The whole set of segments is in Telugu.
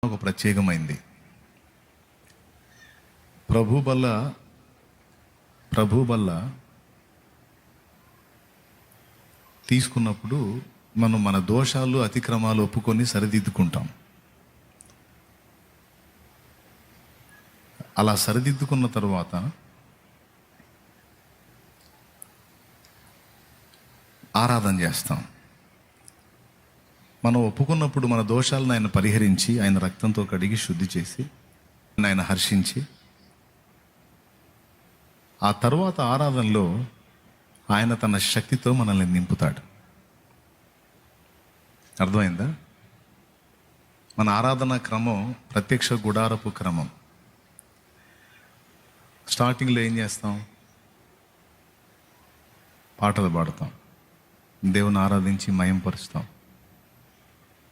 ఒక ప్రత్యేకమైంది. ప్రభు బల్ల తీసుకున్నప్పుడు మనం మన దోషాలు అతిక్రమాలు ఒప్పుకొని సరిదిద్దుకుంటాం. అలా సరిదిద్దుకున్న తర్వాత ఆరాధన చేస్తాం. మనం ఒప్పుకున్నప్పుడు మన దోషాలను ఆయన పరిహరించి, ఆయన రక్తంతో కడిగి శుద్ధి చేసి, ఆయన హర్షించి, ఆ తరువాత ఆరాధనలో ఆయన తన శక్తితో మనల్ని నింపుతాడు. అర్థమైందా? మన ఆరాధన క్రమం ప్రత్యక్ష గుడారపు క్రమం. స్టార్టింగ్లో ఏం చేస్తాం? పాటలు పాడతాం, దేవుని ఆరాధించి మయంపరుస్తాం,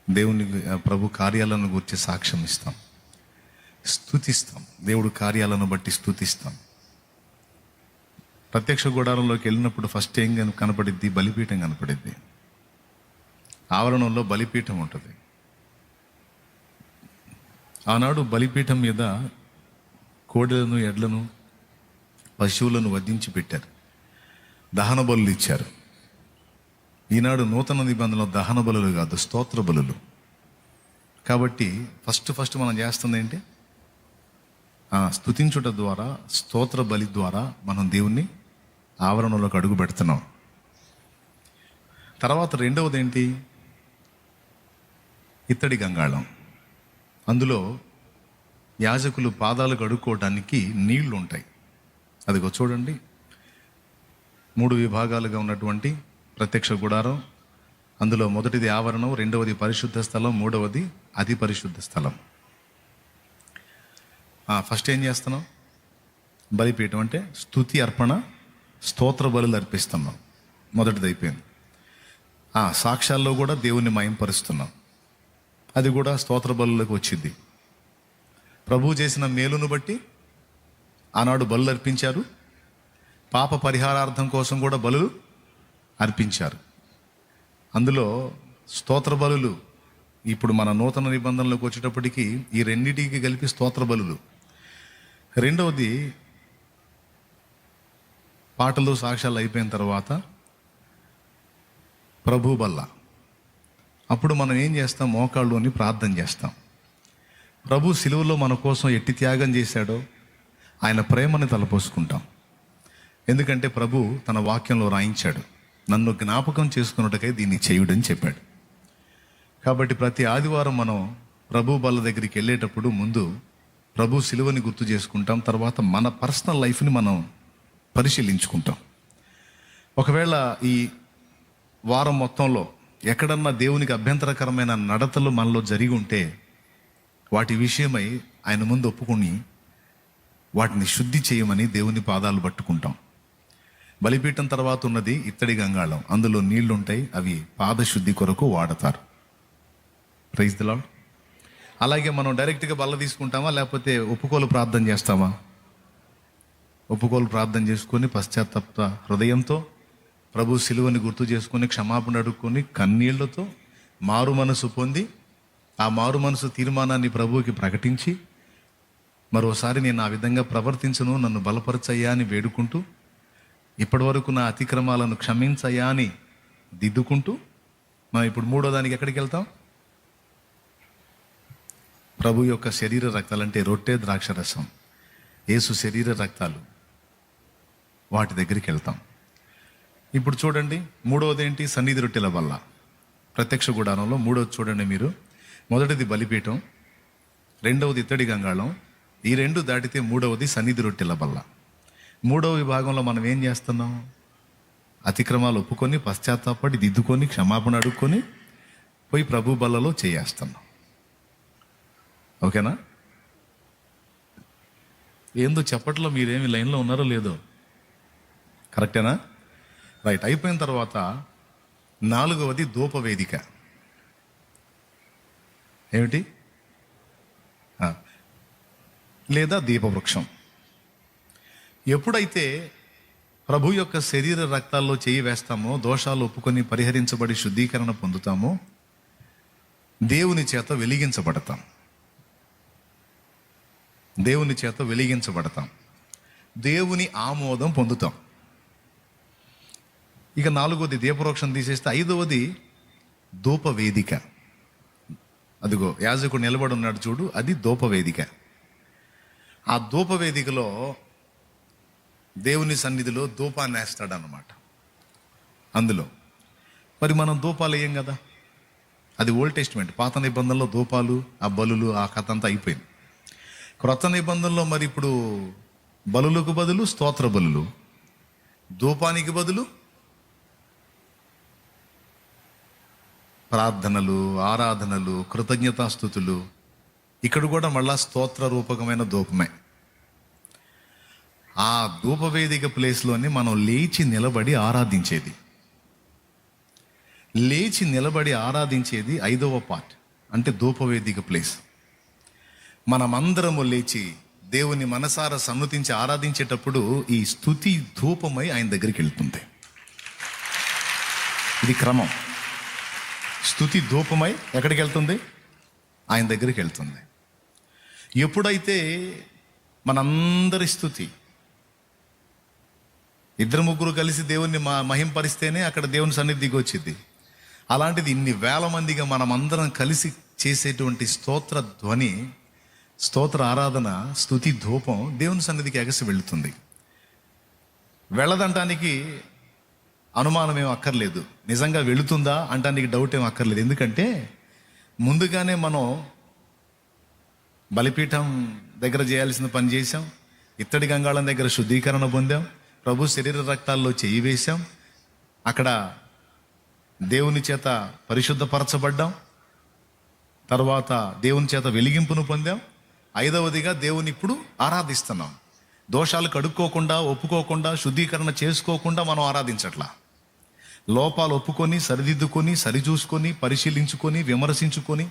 దేవుని ప్రభు కార్యాలను గురించి సాక్ష్యం ఇస్తాం, స్తుతిస్తాం, దేవుడు కార్యాలను బట్టి స్తుతిస్తాం. ప్రత్యక్ష గుడారంలోకి వెళ్ళినప్పుడు ఫస్ట్ ఏం కనపడిద్ది? బలిపీఠం కనపడిద్ది. ఆవరణంలో బలిపీఠం ఉంటుంది. ఆనాడు బలిపీఠం మీద కోడెలను, ఎడ్లను, పశువులను వధించి పెట్టారు, దహన బలులు ఇచ్చారు. ఈనాడు నూతన నిబంధనలో దహన బలులు కాదు, స్తోత్ర బలులు. కాబట్టి ఫస్ట్ మనం చేస్తుంది ఏంటి? స్తుతించుట ద్వారా, స్తోత్ర బలి ద్వారా మనం దేవుణ్ణి ఆవరణలోకి అడుగు పెడుతున్నాం. తర్వాత రెండవది ఏంటి? ఇత్తడి గంగాళం. అందులో యాజకులు పాదాలు కడుక్కోవడానికి నీళ్లు ఉంటాయి. అదిగో చూడండి, 3 విభాగాలుగా ఉన్నటువంటి ప్రత్యక్ష గుడారం. అందులో మొదటిది ఆవరణం, రెండవది పరిశుద్ధ స్థలం, మూడవది అతి పరిశుద్ధ స్థలం. ఫస్ట్ ఏం చేస్తున్నాం? బలిపీఠం అంటే స్తుతి అర్పణ, స్తోత్ర బలులు అర్పిస్తున్నాం. మొదటిది అయిపోయింది. సాక్ష్యాల్లో కూడా దేవుణ్ణి మయంపరుస్తున్నాం. అది కూడా స్తోత్ర బలులకు వచ్చింది. ప్రభువు చేసిన మేలును బట్టి ఆనాడు బలులు అర్పించారు. పాప పరిహారార్థం కోసం కూడా బలులు అర్పించారు. అందులో స్తోత్ర బలులు ఇప్పుడు మన నూతన నిబంధనలోకి వచ్చేటప్పటికి ఈ రెండింటికి కలిపి స్తోత్ర బలులు. రెండవది పాటలు, సాక్ష్యాలు అయిపోయిన తర్వాత ప్రభు బల్ల. అప్పుడు మనం ఏం చేస్తాం? మోకాళ్ళుని ప్రార్థన చేస్తాం. ప్రభు సిలువలో మన కోసం ఎట్టి త్యాగం చేశాడో ఆయన ప్రేమని తలపోసుకుంటాం. ఎందుకంటే ప్రభు తన వాక్యంలో రాయించాడు, నన్ను జ్ఞాపకం చేసుకున్నట్టుకై దీన్ని చేయుడని చెప్పాడు. కాబట్టి ప్రతి ఆదివారం మనం ప్రభు బల్ల దగ్గరికి వెళ్ళేటప్పుడు ముందు ప్రభు సిలువని గుర్తు చేసుకుంటాం. తర్వాత మన పర్సనల్ లైఫ్ని మనం పరిశీలించుకుంటాం. ఒకవేళ ఈ వారం మొత్తంలో ఎక్కడన్నా దేవునికి అభ్యంతరకరమైన నడతలు మనలో జరిగి ఉంటే వాటి విషయమై ఆయన ముందు ఒప్పుకొని వాటిని శుద్ధి చేయమని దేవుని పాదాలు పట్టుకుంటాం. బలిపీఠం తర్వాత ఉన్నది ఇత్తడి గంగాళం. అందులో నీళ్లు ఉంటాయి, అవి పాదశుద్ధి కొరకు వాడతారు. Praise the Lord. అలాగే మనం డైరెక్ట్గా బల్ల తీసుకుంటామా, లేకపోతే ఒప్పుకోలు ప్రార్థన చేస్తామా? ఒప్పుకోలు ప్రార్థన చేసుకొని పశ్చాత్తాప హృదయంతో ప్రభు సిలువని గుర్తు చేసుకొని క్షమాపణ అడుక్కొని కన్నీళ్లతో మారు మనసు పొంది ఆ మారు మనసు తీర్మానాన్ని ప్రభువుకి ప్రకటించి మరోసారి నేను ఆ విధంగా ప్రవర్తించను, నన్ను బలపరచయ్యా అని వేడుకుంటూ, ఇప్పటి వరకు నా అతిక్రమాలను క్షమించయ్యా అని దిద్దుకుంటూ మనం ఇప్పుడు మూడో దానికి ఎక్కడికి వెళ్తాం? ప్రభు యొక్క శరీర రక్తాలు అంటే రొట్టె, ద్రాక్షరసం, యేసు శరీర రక్తాలు, వాటి దగ్గరికి వెళ్తాం. ఇప్పుడు చూడండి, మూడవది ఏంటి? సన్నిధి రొట్టెల బల్ల. ప్రత్యక్ష గుడారంలో మూడవది చూడండి మీరు. మొదటిది బలిపీఠం, రెండవది ఇత్తడి గంగాళం. ఈ రెండు దాటితే మూడవది సన్నిధి రొట్టెల బల్ల. మూడవ విభాగంలో మనం ఏం చేస్తున్నాం? అతిక్రమాలు ఒప్పుకొని, పశ్చాత్తాపడి, దిద్దుకొని, క్షమాపణ అడుక్కొని పోయి ప్రభు బల్లలో చేయేస్తున్నాం. ఓకేనా? ఏందో చెప్పట్లో మీరేమి లైన్లో ఉన్నారో లేదో, కరెక్టేనా? రైట్. అయిపోయిన తర్వాత నాలుగవది ధూపవేదిక. ఏమిటి? లేదా దీపవృక్షం. ఎప్పుడైతే ప్రభు యొక్క శరీర రక్తాల్లో చేయి వేస్తామో, దోషాలు ఒప్పుకొని పరిహరించబడి శుద్ధీకరణ పొందుతామో, దేవుని చేత వెలిగించబడతాం. దేవుని చేత వెలిగించబడతాం, దేవుని ఆమోదం పొందుతాం. ఇక 4వది దీపవృక్షం తీసేస్తే 5వది ధూపవేదిక. అదిగో యాజకుడు నిలబడి ఉన్నాడు చూడు, అది ధూపవేదిక. ఆ ధూపవేదికలో దేవుని సన్నిధిలో ధూపాన్ని వేస్తాడన్నమాట. అందులో మరి మనం ధూపాలు వేయం కదా, అది ఓల్డ్ టెస్టిమెంట్. పాత నిబంధనలో ధూపాలు, ఆ బలులు, ఆ కథ అంతా అయిపోయింది. క్రొత్త నిబంధనలో మరి ఇప్పుడు బలులకు బదులు స్తోత్ర బలులు, ధూపానికి బదులు ప్రార్థనలు, ఆరాధనలు, కృతజ్ఞతాస్తుతులు. ఇక్కడ కూడా మళ్ళా స్తోత్ర రూపకమైన ధూపమే. ఆ ధూపవేదిక ప్లేస్లోనే మనం లేచి నిలబడి ఆరాధించేది. లేచి నిలబడి ఆరాధించేది 5వ పార్ట్, అంటే ధూపవేదిక ప్లేస్. మనమందరము లేచి దేవుని మనసారా సన్నుతించి ఆరాధించేటప్పుడు ఈ స్తుతి ధూపమై ఆయన దగ్గరికి వెళ్తుంది. ఇది క్రమం. స్తుతి ధూపమై ఎక్కడికి వెళ్తుంది? ఆయన దగ్గరికి వెళ్తుంది. ఎప్పుడైతే మనందరి స్తుతి 2-3 కలిసి దేవుణ్ణి మహింపరిస్తేనే అక్కడ దేవుని సన్నిధికి వచ్చింది. అలాంటిది ఇన్ని వేల మందిగా మనమందరం కలిసి చేసేటువంటి స్తోత్ర ధ్వని, స్తోత్ర ఆరాధన, స్తుతి ధూపం దేవుని సన్నిధికి ఎగసి వెళుతుంది. వెళ్ళదంటానికి అనుమానం ఏం అక్కర్లేదు. నిజంగా వెళుతుందా అంటానికి డౌట్ ఏం అక్కర్లేదు. ఎందుకంటే ముందుగానే మనం బలిపీఠం దగ్గర చేయాల్సిన పని చేశాం, ఇత్తడి గంగాళం దగ్గర శుద్ధీకరణ పొందాం, ప్రభు శరీర రక్తాల్లో చేయి వేశాం, అక్కడ దేవుని చేత పరిశుద్ధపరచబడ్డాం, తర్వాత దేవుని చేత వెలిగింపును పొందాం. 5వదిగా దేవుని ఇప్పుడు ఆరాధిస్తున్నాం. దోషాలు కడుక్కోకుండా, ఒప్పుకోకుండా, శుద్ధీకరణ చేసుకోకుండా మనం ఆరాధించట్లా. లోపాలు ఒప్పుకొని, సరిదిద్దుకొని, సరిచూసుకొని, పరిశీలించుకొని, విమర్శించుకొని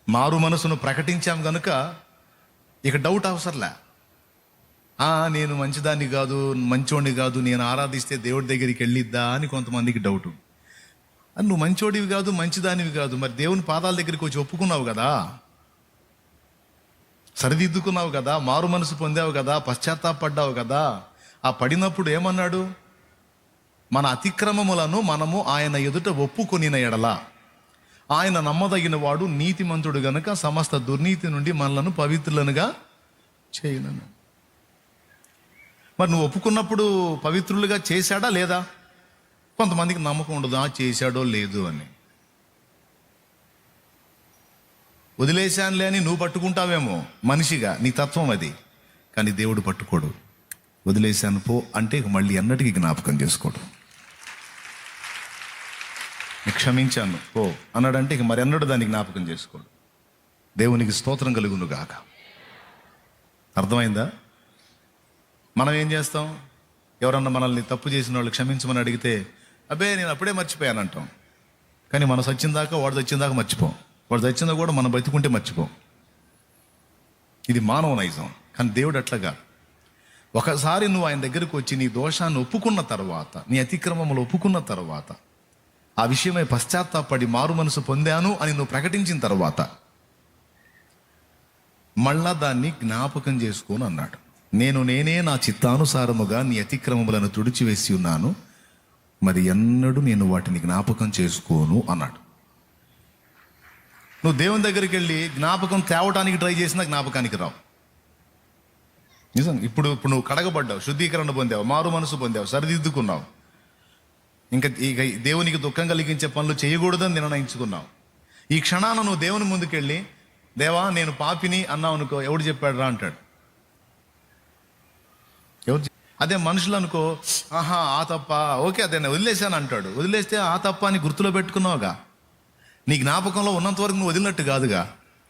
మారు మనసును ప్రకటించాం గనుక ఇక డౌట్ అవసరంలే. నేను మంచిదాన్ని కాదు, మంచోడిని కాదు, నేను ఆరాధిస్తే దేవుడి దగ్గరికి వెళ్ళిద్దా అని కొంతమందికి డౌటు. నువ్వు మంచోడివి కాదు, మంచిదానివి కాదు, మరి దేవుని పాదాల దగ్గరికి వచ్చి ఒప్పుకున్నావు కదా, సరిదిద్దుకున్నావు కదా, మారు మనసు పొందావు కదా, పశ్చాత్తాపడ్డావు కదా. ఆ పడినప్పుడు ఏమన్నాడు? మన అతిక్రమములను మనము ఆయన ఎదుట ఒప్పుకొనిన ఎడల ఆయన నమ్మదగిన వాడు, నీతిమంతుడు గనుక సమస్త దుర్నీతి నుండి మనలను పవిత్రులనుగా చేయను. మరి నువ్వు ఒప్పుకున్నప్పుడు పవిత్రులుగా చేశాడా లేదా? కొంతమందికి నమ్మకం ఉండదు, చేశాడో లేదు అని. వదిలేశానులే అని నువ్వు పట్టుకుంటావేమో మనిషిగా, నీ తత్వం అది. కానీ దేవుడు పట్టుకోడు. వదిలేశాను పో అంటే మళ్ళీ ఎన్నటికీ జ్ఞాపకం చేసుకోడు. క్షమించాను పో అన్నాడంటే ఇక మరి ఎన్నడూ దాన్ని జ్ఞాపకం చేసుకోడు. దేవునికి స్తోత్రం కలుగును గాక. అర్థమైందా? మనం ఏం చేస్తాం? ఎవరన్నా మనల్ని తప్పు చేసిన వాళ్ళు క్షమించమని అడిగితే, అబ్బే నేను అప్పుడే మర్చిపోయాను అంటాం. కానీ మనం సచ్చిందాకా, వాడు చచ్చిందాకా మర్చిపోం. వాడు చచ్చిందా కూడా మనం బతికుంటే మర్చిపోం. ఇది మానవ నైజం. కానీ దేవుడు అట్లాగా. ఒకసారి నువ్వు ఆయన దగ్గరకు వచ్చి నీ దోషాన్ని ఒప్పుకున్న తర్వాత, నీ అతిక్రమములు ఒప్పుకున్న తర్వాత, ఆ విషయమై పశ్చాత్తాపడి మారు మనసు పొందాను అని నువ్వు ప్రకటించిన తర్వాత మళ్ళా దాన్ని జ్ఞాపకం చేసుకోను అన్నాడు. నేనే నా చిత్తానుసారముగా నీ అతిక్రమములను తుడిచివేసి ఉన్నాను, మరి ఎన్నడూ నేను వాటిని జ్ఞాపకం చేసుకోను అన్నాడు. నువ్వు దేవుని దగ్గరికి వెళ్ళి జ్ఞాపకం తేవటానికి ట్రై చేసినా జ్ఞాపకానికి రావు. నిజం. ఇప్పుడు నువ్వు కడగబడ్డావు, శుద్ధీకరణ పొందావు, మారు మనసు పొందావు, సరిదిద్దుకున్నావు, ఇంకా దేవునికి దుఃఖం కలిగించే పనులు చేయకూడదని నిర్ణయించుకున్నావు. ఈ క్షణాన నువ్వు దేవుని ముందుకెళ్ళి, దేవా నేను పాపిని అన్నావు అనుకో, ఎవడు చెప్పాడు రా అంటాడు. అదే మనుషులు అనుకో, ఆ తప్ప, ఓకే అదే వదిలేశాను అంటాడు. వదిలేస్తే ఆ తప్ప అని గుర్తులో పెట్టుకున్నావుగా, నీ జ్ఞాపకంలో ఉన్నంత వరకు నువ్వు వదిలినట్టు కాదుగా.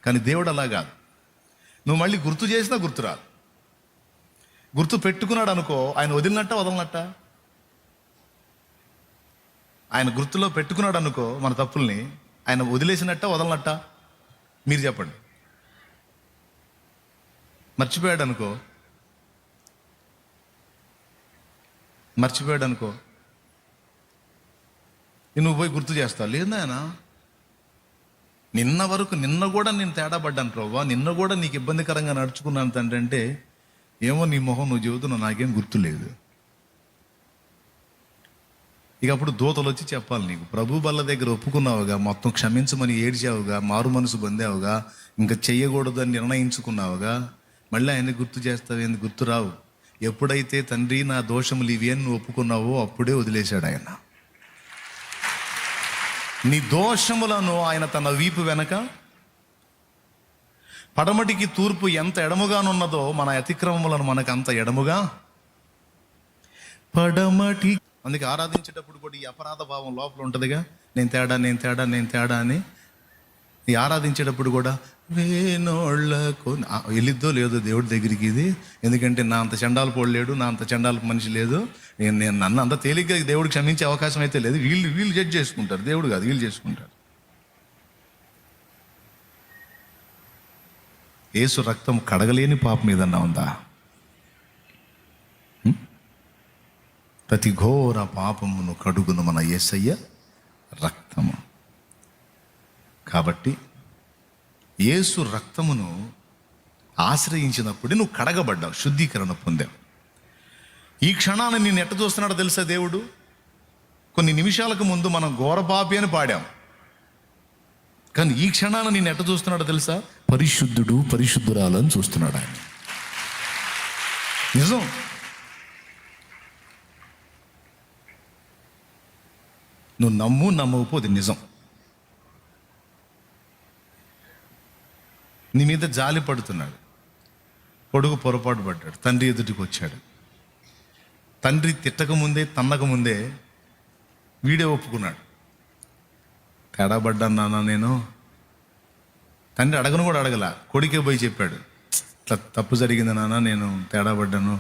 కానీ దేవుడు అలా కాదు. నువ్వు మళ్ళీ గుర్తు చేసినా గుర్తురాదు. గుర్తు పెట్టుకున్నాడు అనుకో, ఆయన వదిలినట్ట వదలనట్ట? ఆయన గుర్తులో పెట్టుకున్నాడు అనుకో మన తప్పుల్ని, ఆయన వదిలేసినట్ట వదలనట్ట? మీరు చెప్పండి. మర్చిపోయాడు అనుకో, నువ్వు పోయి గుర్తు చేస్తావు, లేదు నాయన నిన్న కూడా నేను తేడా పడ్డాను ప్రభా, నిన్న కూడా నీకు ఇబ్బందికరంగా నడుచుకున్నాను తండ్రి అంటే, ఏమో నీ మొహం నువ్వు చెబుతున్నావు, నాకేం గుర్తులేదు. ఇక అప్పుడు దూతలు వచ్చి చెప్పాలి, నీకు ప్రభు బల్ల దగ్గర ఒప్పుకున్నావుగా, మొత్తం క్షమించమని ఏడ్చావుగా, మారు మనసు పొందావుగా, ఇంకా చెయ్యకూడదని నిర్ణయించుకున్నావుగా, మళ్ళీ ఆయన గుర్తు చేస్తావేంది? గుర్తు రావు. ఎప్పుడైతే తండ్రి నా దోషములు ఇవి అని నువ్వు ఒప్పుకున్నావో అప్పుడే వదిలేశాడు ఆయన. నీ దోషములను ఆయన తన వీపు వెనక, పడమటికి తూర్పు ఎంత ఎడముగానున్నదో మన అతిక్రమములను మనకు అంత ఎడముగా పడమటి. అందుకే ఆరాధించేటప్పుడు కూడా ఈ అపరాధ భావం లోపల ఉంటుందిగా, నేను తేడా అని. ఈ ఆరాధించేటప్పుడు కూడా వేనోళ్ళకు వెళ్ళిద్దో లేదో దేవుడి దగ్గరికి ఇది, ఎందుకంటే నా అంత చండాలు పోడలేడు, నా అంత చండాలు మనిషి లేదు, నేను నన్ను అంత తేలిగ్గా దేవుడు క్షమించే అవకాశం అయితే లేదు. వీళ్ళు జడ్జ్ చేసుకుంటారు, దేవుడు కాదు, వీళ్ళు చేసుకుంటారు. యేసు రక్తం కడగలేని పాపం ఏదన్నా ఉందా? ప్రతి ఘోర పాపమును కడుగును మన యేసయ్య రక్తము. కాబట్టి యేసు రక్తమును ఆశ్రయించినప్పుడే నువ్వు కడగబడ్డావు, శుద్ధీకరణ పొందావు. ఈ క్షణాన్ని నేను ఎట్ట చూస్తున్నాడో తెలుసా దేవుడు? కొన్ని నిమిషాలకు ముందు మనం ఘోర పాపి అని పాడాం, కానీ ఈ క్షణాన్ని నేను ఎట్ట చూస్తున్నాడో తెలుసా? పరిశుద్ధుడు, పరిశుద్ధురాలని చూస్తున్నాడు ఆయన. నిజం. నువ్వు నమ్మకపోతే నిజం. నీ మీద జాలి పడుతున్నాడు. కొడుకు పొరపాటు పడ్డాడు, తండ్రి ఎదుటికి వచ్చాడు. తండ్రి తిట్టకముందే, తన్నకముందే వీడే ఒప్పుకున్నాడు, తేడా పడ్డాను నాన్న నేను. తండ్రి అడగను కూడా అడగల, కొడుకే పోయి చెప్పాడు, ఇట్లా తప్పు జరిగింది నాన్న, నేను తేడా పడ్డాను,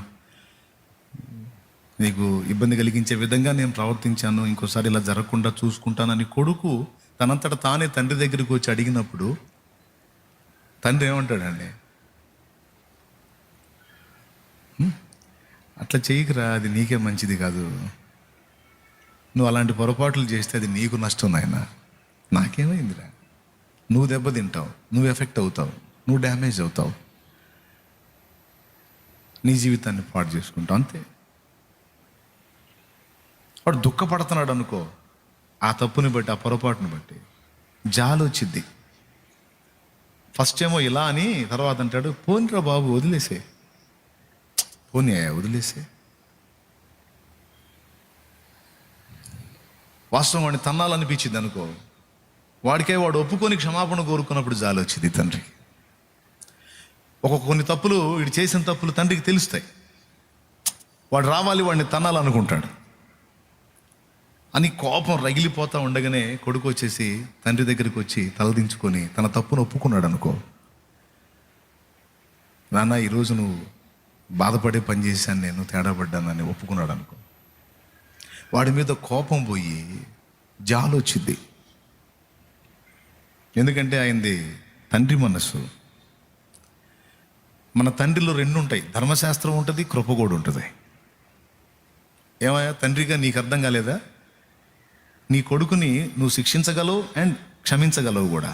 నీకు ఇబ్బంది కలిగించే విధంగా నేను ప్రవర్తించాను, ఇంకోసారి ఇలా జరగకుండా చూసుకుంటానని కొడుకు తనంతట తానే తండ్రి దగ్గరికి వచ్చి అడిగినప్పుడు తండ్రి ఏమంటాడండి? అట్లా చేయకురా, అది నీకే మంచిది కాదు, నువ్వు అలాంటి పొరపాట్లు చేస్తే అది నీకు నష్టం నాయనా, నాకేమైందిరా, నువ్వు దెబ్బతింటావు, నువ్వు ఎఫెక్ట్ అవుతావు, నువ్వు డ్యామేజ్ అవుతావు, నీ జీవితాన్ని పాడు చేసుకుంటావు, అంతే. వాడు దుఃఖపడుతున్నాడు అనుకో, ఆ తప్పుని బట్టి, ఆ పొరపాటుని బట్టి జాలి వచ్చిద్ది. ఫస్ట్ ఏమో ఇలా అని, తర్వాత అంటాడు పోనిరా బాబు వదిలేసే, వదిలేసే. వాస్తవం వాడిని తన్నాలనిపించింది అనుకో, వాడు ఒప్పుకొని క్షమాపణ కోరుకున్నప్పుడు జాలి వచ్చింది తండ్రికి. కొన్ని తప్పులు, వీడు చేసిన తప్పులు తండ్రికి తెలుస్తాయి, వాడు రావాలి, వాడిని తన్నాలనుకుంటాడు అని కోపం రగిలిపోతా ఉండగానే కొడుకు వచ్చేసి తండ్రి దగ్గరికి వచ్చి తలదించుకొని తన తప్పును ఒప్పుకున్నాడు అనుకో, నాన్న ఈరోజు నువ్వు బాధపడే పని చేశాను, నేను తేడా పడ్డానని ఒప్పుకున్నాడు అనుకో, వాడి మీద కోపం పోయి జాలి వచ్చింది. ఎందుకంటే ఆయనది తండ్రి మనస్సు. మన తండ్రిలో రెండు ఉంటాయి, ధర్మశాస్త్రం ఉంటుంది, కృప కూడా ఉంటుంది. ఏమయ్యా తండ్రిగా నీకు అర్థం కాలేదా? నీ కొడుకుని నువ్వు శిక్షించగలవు అండ్ క్షమించగలవు కూడా.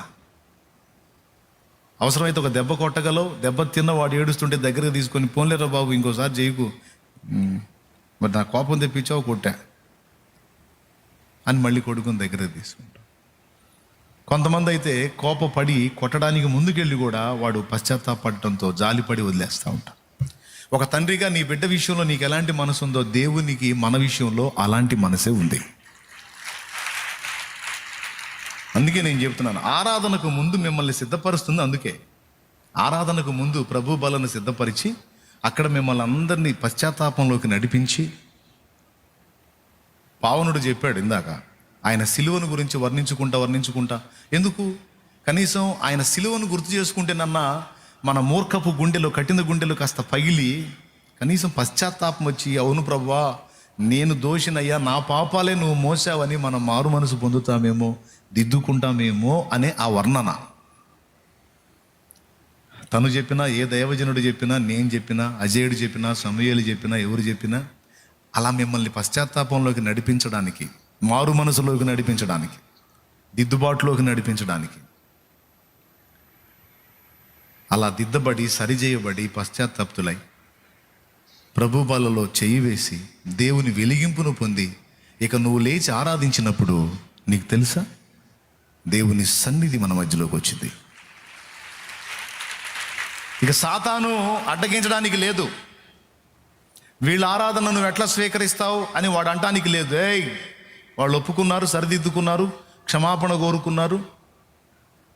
అవసరమైతే ఒక దెబ్బ కొట్టగలవు, దెబ్బ తిన్న వాడు ఏడుస్తుంటే దగ్గరకు తీసుకొని పోన్లేరా బాబు ఇంకోసారి చేయకు, మరి నా కోపం తెప్పించావు, కొట్టా అని మళ్ళీ కొడుకుని దగ్గరకు తీసుకుంటాం. కొంతమంది అయితే కోపపడి కొట్టడానికి ముందుకెళ్ళి కూడా వాడు పశ్చాత్తాపడటంతో జాలిపడి వదిలేస్తూ ఉంటాం. ఒక తండ్రిగా నీ బిడ్డ విషయంలో నీకు ఎలాంటి మనసు ఉందో, దేవునికి మన విషయంలో అలాంటి మనసే ఉంది. అందుకే నేను చెప్తున్నాను, ఆరాధనకు ముందు మిమ్మల్ని సిద్ధపరుస్తుంది. అందుకే ఆరాధనకు ముందు ప్రభు బలను సిద్ధపరిచి అక్కడ మిమ్మల్ని అందరినీ పశ్చాత్తాపంలోకి నడిపించి, పావనుడు చెప్పాడు ఇందాక, ఆయన సిలువను గురించి వర్ణించుకుంటా ఎందుకు? కనీసం ఆయన సిలువను గుర్తు చేసుకుంటేనన్నా మన మూర్ఖపు గుండెలో, కఠిన గుండెలు కాస్త పగిలి కనీసం పశ్చాత్తాపం వచ్చి, అవును ప్రభువా నేను దోషినయ్యా, నా పాపాలే నువ్వు మోసావని మనం మారు మనసు పొందుతామేమో, దిద్దుకుంటామేమో అనే ఆ వర్ణన. తను చెప్పినా, ఏ దైవజనుడు చెప్పినా, నేను చెప్పినా, అజయుడు చెప్పినా, సమూయేలు చెప్పినా, ఎవరు చెప్పినా అలా మిమ్మల్ని పశ్చాత్తాపంలోకి నడిపించడానికి, మారు మనసులోకి నడిపించడానికి, దిద్దుబాటులోకి నడిపించడానికి అలా దిద్దబడి సరిచేయబడి పశ్చాత్తాప్తులై ప్రభు బలలో చేయి వేసి దేవుని వెలిగింపును పొంది ఇక నువ్వు లేచి ఆరాధించినప్పుడు నీకు తెలుసా, దేవుని సన్నిధి మన మధ్యలోకి వచ్చింది. ఇక సాతాను అడ్డగించడానికి లేదు. వీళ్ళ ఆరాధన నువ్వు ఎట్లా స్వీకరిస్తావు అని వాడు అంటానికి లేదు. వాళ్ళు ఒప్పుకున్నారు, సరిదిద్దుకున్నారు, క్షమాపణ కోరుకున్నారు,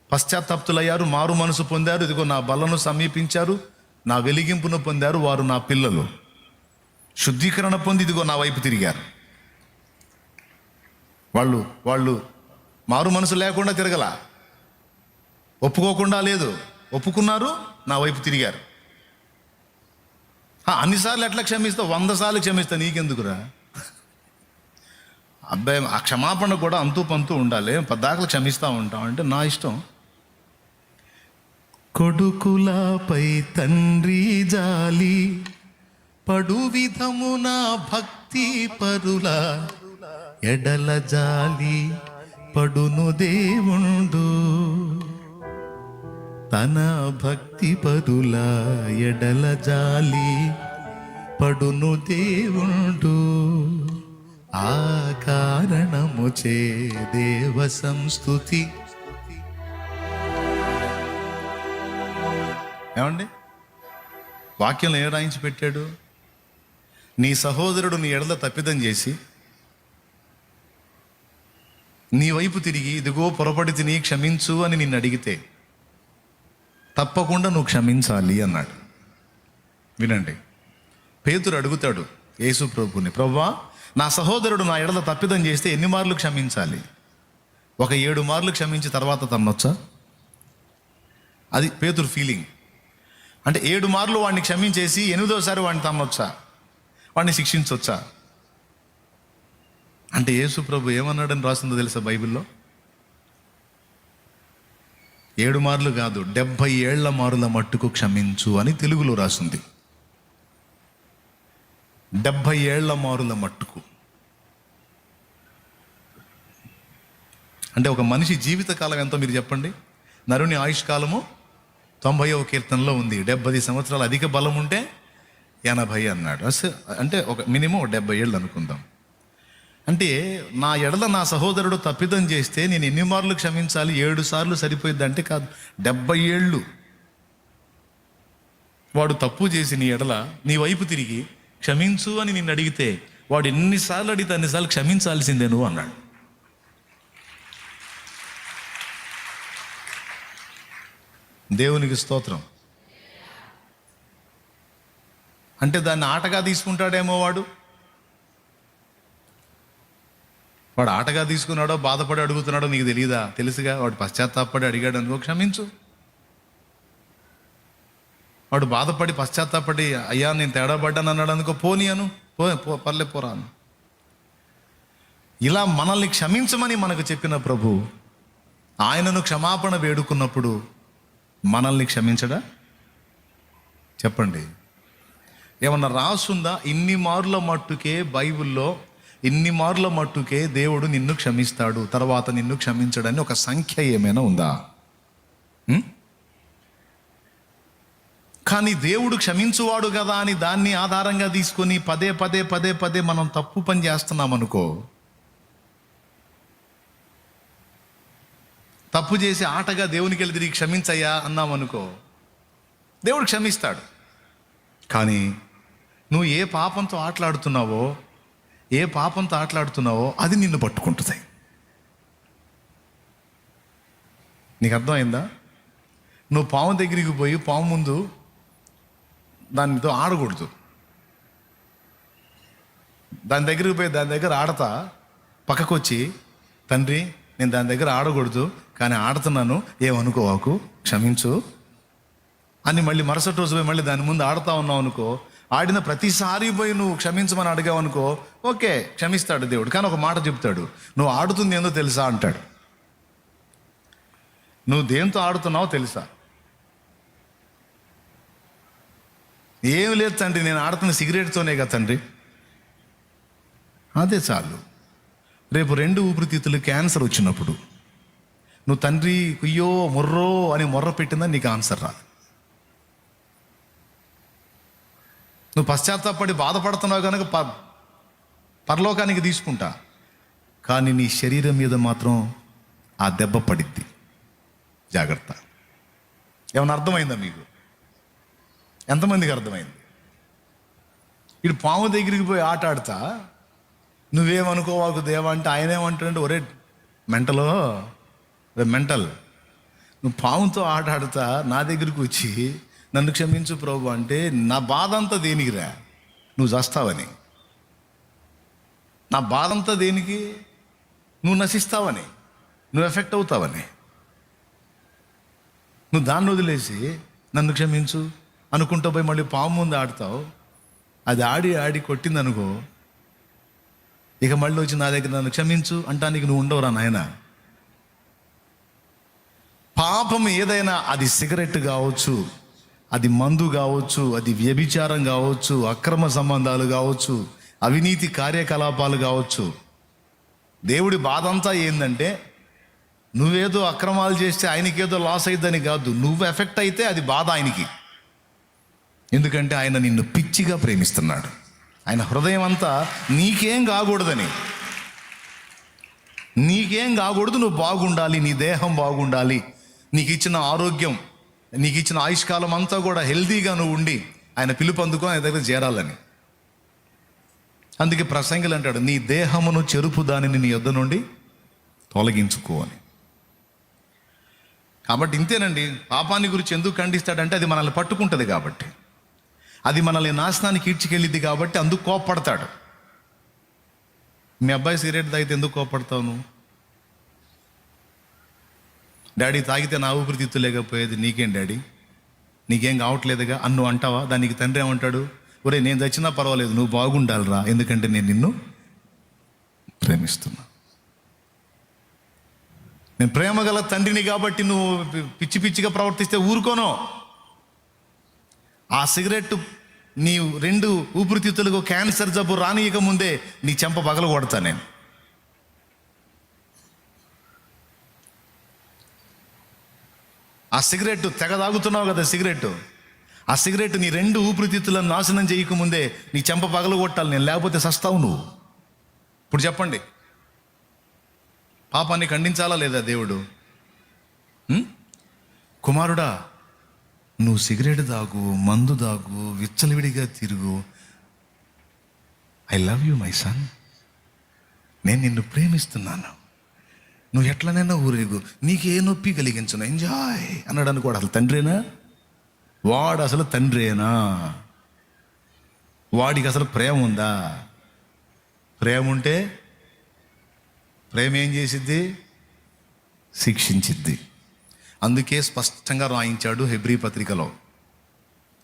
పశ్చాత్తాప్తులయ్యారు, మారు మనసు పొందారు, ఇదిగో నా బలను సమీపించారు, నా వెలిగింపును పొందారు, వారు నా పిల్లలు. శుద్ధీకరణ పొంది ఇదిగో నా వైపు తిరిగారు. వాళ్ళు మారు మనసు లేకుండా తిరగల, ఒప్పుకోకుండా లేదు, ఒప్పుకున్నారు, నా వైపు తిరిగారు. అన్నిసార్లు ఎట్లా క్షమిస్తావు? 100 సార్లు క్షమిస్తా, నీకెందుకురా అబ్బాయి? ఆ క్షమాపణ కూడా అంతూ పంతూ ఉండాలి. పద్దాకలు క్షమిస్తూ ఉంటాం అంటే నా ఇష్టం. కొడుకులపై తండ్రి జాలి పడు విధమున భక్తి పరుల ఎడల జాలి పడును దేవుండు. తన భక్తి పరుల ఎడల జాలి పడును దేవుండు. ఆ కారణము చే దేవ సంస్తుతి. ఏమండి, వాక్యంలో ఏం రాయించి పెట్టాడు? నీ సహోదరుడు నీ ఎడల తప్పిదం చేసి నీ వైపు తిరిగి ఇదిగో పొరపడి తిని క్షమించు అని నిన్ను అడిగితే తప్పకుండా నువ్వు క్షమించాలి అన్నాడు. వినండి, పేతురు అడుగుతాడు యేసు ప్రభుని, ప్రభువా నా సహోదరుడు నా ఎడల తప్పిదం చేస్తే ఎన్ని మార్లు క్షమించాలి? ఒక 7 మార్లు క్షమించి తర్వాత తన్నొచ్చా? అది పేతురు ఫీలింగ్. అంటే 7 మార్లు వాడిని క్షమించేసి 8వ వాడిని తన్నొచ్చా, వాడిని శిక్షించవచ్చా? అంటే యేసు ప్రభు ఏమన్నాడని రాసిందో తెలుసా బైబిల్లో? 7 మార్లు కాదు, 70 ఏళ్ల మారుల మట్టుకు క్షమించు అని తెలుగులో రాసింది. 70 ఏళ్ల మారుల మట్టుకు. అంటే ఒక మనిషి జీవితకాలం ఎంతో మీరు చెప్పండి? నరుని ఆయుష్కాలము 90వ కీర్తనలో ఉంది. 70 సంవత్సరాలు అధిక బలం ఉంటే 80 అన్నాడు. అంటే ఒక మినిమం 70 ఏళ్ళు అనుకుందాం. అంటే నా ఎడల నా సహోదరుడు తప్పిదం చేస్తే నేను ఎన్ని మార్లు క్షమించాలి? 7 సార్లు సరిపోయిద్ది అంటే కాదు, 70 ఏళ్ళు. వాడు తప్పు చేసి నీ ఎడల నీ వైపు తిరిగి క్షమించు అని నిన్ను అడిగితే వాడు ఎన్నిసార్లు అడిగితే అన్నిసార్లు క్షమించాల్సిందే నువ్వు అన్నాడు. దేవునికి స్తోత్రం. అంటే దాన్ని ఆటగా తీసుకుంటాడేమో వాడు ఆటగా తీసుకున్నాడో బాధపడి అడుగుతున్నాడో నీకు తెలియదా? తెలుసుగా. వాడు పశ్చాత్తాపడి అడిగాడు అనుకో, క్షమించు. వాడు బాధపడి పశ్చాత్తాపడి అయ్యా నేను తేడా పడ్డాను అన్నాడు అనుకో, పోనీ అను, పర్లే పోరాను. ఇలా మనల్ని క్షమించమని మనకు చెప్పిన ప్రభు ఆయనను క్షమాపణ వేడుకున్నప్పుడు మనల్ని క్షమించడా? చెప్పండి, ఏమన్నా రాసుందా? ఇన్ని మార్ల మట్టుకే బైబిల్లో ఇన్ని మార్ల మట్టుకే దేవుడు నిన్ను క్షమిస్తాడు, తర్వాత నిన్ను క్షమించడని ఒక సంఖ్య ఏమైనా ఉందా? కానీ దేవుడు క్షమించువాడు కదా అని దాన్ని ఆధారంగా తీసుకొని పదే పదే పదే పదే మనం తప్పు పని చేస్తున్నాం అనుకో, తప్పు చేసి ఆటగా దేవునికి వెళ్ళి తిరిగి క్షమించయ్యా అన్నాం అనుకో, దేవుడు క్షమిస్తాడు. కానీ నువ్వు ఏ పాపంతో ఆటలాడుతున్నావో అది నిన్ను పట్టుకుంటుంది. నీకు అర్థమైందా? నువ్వు పాము దగ్గరికి పోయి పాము ముందు దానితో ఆడకూడదు. దాని దగ్గరికి పోయి దాని దగ్గర ఆడతా పక్కకు వచ్చి, తండ్రి నేను దాని దగ్గర ఆడకూడదు కానీ ఆడుతున్నాను, ఏమనుకోవాకు, క్షమించు అని మళ్ళీ మరుసటి రోజు పోయి మళ్ళీ దాని ముందు ఆడుతూ ఉన్నావు అనుకో, ఆడిన ప్రతిసారి పోయి నువ్వు క్షమించమని అడిగావు అనుకో, ఓకే క్షమిస్తాడు దేవుడు. కానీ ఒక మాట చెప్తాడు, నువ్వు ఆడుతుంది ఏందో తెలుసా అంటాడు. నువ్వు దేంతో ఆడుతున్నావో తెలుసా? ఏం లేదు తండ్రి, నేను ఆడుతున్న సిగరెట్తోనే కదా తండ్రి. అదే చాలు. రేపు 2 ఊపిరితిత్తులు క్యాన్సర్ వచ్చినప్పుడు నువ్వు తండ్రి కుయ్యో మొర్రో అని మొర్ర పెట్టిందని నీకు ఆన్సర్ రాదు. నువ్వు పశ్చాత్తాపడి బాధపడుతున్నావు కనుక పరలోకానికి తీసుకుంటా, కానీ నీ శరీరం మీద మాత్రం ఆ దెబ్బ పడిద్ది. జాగ్రత్త. ఏమన్నా అర్థమైందా మీకు? ఎంతమందికి అర్థమైంది? ఇటు పాము దగ్గరికి పోయి ఆట ఆడతా, నువ్వేమనుకోవాకు దేవా అంటే ఆయన ఏమంటాడంటే, ఒరే మెంటల్, నువ్వు పాముతో ఆట ఆడుతా నా దగ్గరికి వచ్చి నన్ను క్షమించు ప్రభు అంటే నా బాధ అంతా దేనికిరా? నువ్వు చస్తావని. నా బాధ అంతా దేనికి? నువ్వు నశిస్తావని, నువ్వు ఎఫెక్ట్ అవుతావని. నువ్వు దాన్ని వదిలేసి నన్ను క్షమించు అనుకుంటూ పోయి మళ్ళీ పాము ముందు ఆడతావు. అది ఆడి ఆడి కొట్టిందనుకో, ఇక మళ్ళీ వచ్చి నా దగ్గర నన్ను క్షమించు అంటానికి నువ్వు ఉండవురా నాయన. పాపం ఏదైనా, అది సిగరెట్ కావచ్చు, అది మందు కావచ్చు, అది వ్యభిచారం కావచ్చు, అక్రమ సంబంధాలు కావచ్చు, అవినీతి కార్యకలాపాలు కావచ్చు. దేవుడి బాధ అంతా ఏంటంటే, నువ్వేదో అక్రమాలు చేస్తే ఆయనకేదో లాస్ అయిద్దని కాదు, నువ్వు ఎఫెక్ట్ అయితే అది బాధ ఆయనకి. ఎందుకంటే ఆయన నిన్ను పిచ్చిగా ప్రేమిస్తున్నాడు. ఆయన హృదయం అంతా నీకేం కాకూడదని, నువ్వు బాగుండాలి, నీ దేహం బాగుండాలి, నీకు ఇచ్చిన ఆరోగ్యం, నీకు ఇచ్చిన ఆయుష్కాలం అంతా కూడా హెల్తీగా నువ్వు ఉండి ఆయన పిలుపు అందుకొని ఆయన దగ్గర చేరాలని. అందుకే ప్రసంగులు అంటాడు, నీ దేహమును చెరుపు దానిని నీ యొద్ద నుండి తొలగించుకో అని. కాబట్టి ఇంతేనండి. పాపాన్ని గురించి ఎందుకు ఖండిస్తాడంటే, అది మనల్ని పట్టుకుంటుంది కాబట్టి, అది మనల్ని నాశనానికి ఈడ్చికెళ్ళిద్ది కాబట్టి అందుకు కోప్పడతాడు. మీ అబ్బాయి సిగరెట్ తాగితే ఎందుకు కోప్పడతావు నువ్వు? డాడీ తాగితే నా ఊపిరితిత్తు లేకపోయేది, నీకేం డాడీ, నీకేం కావట్లేదుగా అని నువ్వు అంటావా? దానికి తండ్రి ఏమంటాడు? ఒరే నేను చచ్చినా పర్వాలేదు, నువ్వు బాగుండాలిరా, ఎందుకంటే నేను నిన్ను ప్రేమిస్తున్నా. నేను ప్రేమ గల తండ్రిని కాబట్టి నువ్వు పిచ్చి పిచ్చిగా ప్రవర్తిస్తే ఊరుకోను. ఆ సిగరెట్ నీ 2 ఊపిరితిత్తులకు క్యాన్సర్ జబ్బు రానియక ముందే నీ చెంప పగల కొడతా నేను. ఆ సిగరెట్ తెగ తాగుతున్నావు కదా సిగరెట్, ఆ సిగరెట్ నీ 2 ఊపిరితిత్తులను నాశనం చేయకముందే నీ చెంప పగల కొట్టాలి నేను, లేకపోతే సస్తావు నువ్వు. ఇప్పుడు చెప్పండి, పాపాన్ని ఖండించాలా లేదా దేవుడు? కుమారుడా, నువ్వు సిగరెట్ తాగు, మందు తాగు, విచ్చలవిడిగా తిరుగు, I love you my son, నేను నిన్ను ప్రేమిస్తున్నాను, నువ్వు ఎట్లనైనా ఊరేగు, నీకే నొప్పి కలిగించను, ఎంజాయ్ అన్నాడు అనుకోడు. అసలు తండ్రేనా వాడు? అసలు తండ్రేనా? వాడికి అసలు ప్రేమ ఉందా? ప్రేమ ఉంటే ప్రేమ ఏం చేసిద్ది? శిక్షించిద్ది. అందుకే స్పష్టంగా రాయించాడు హెబ్రీ పత్రికలో,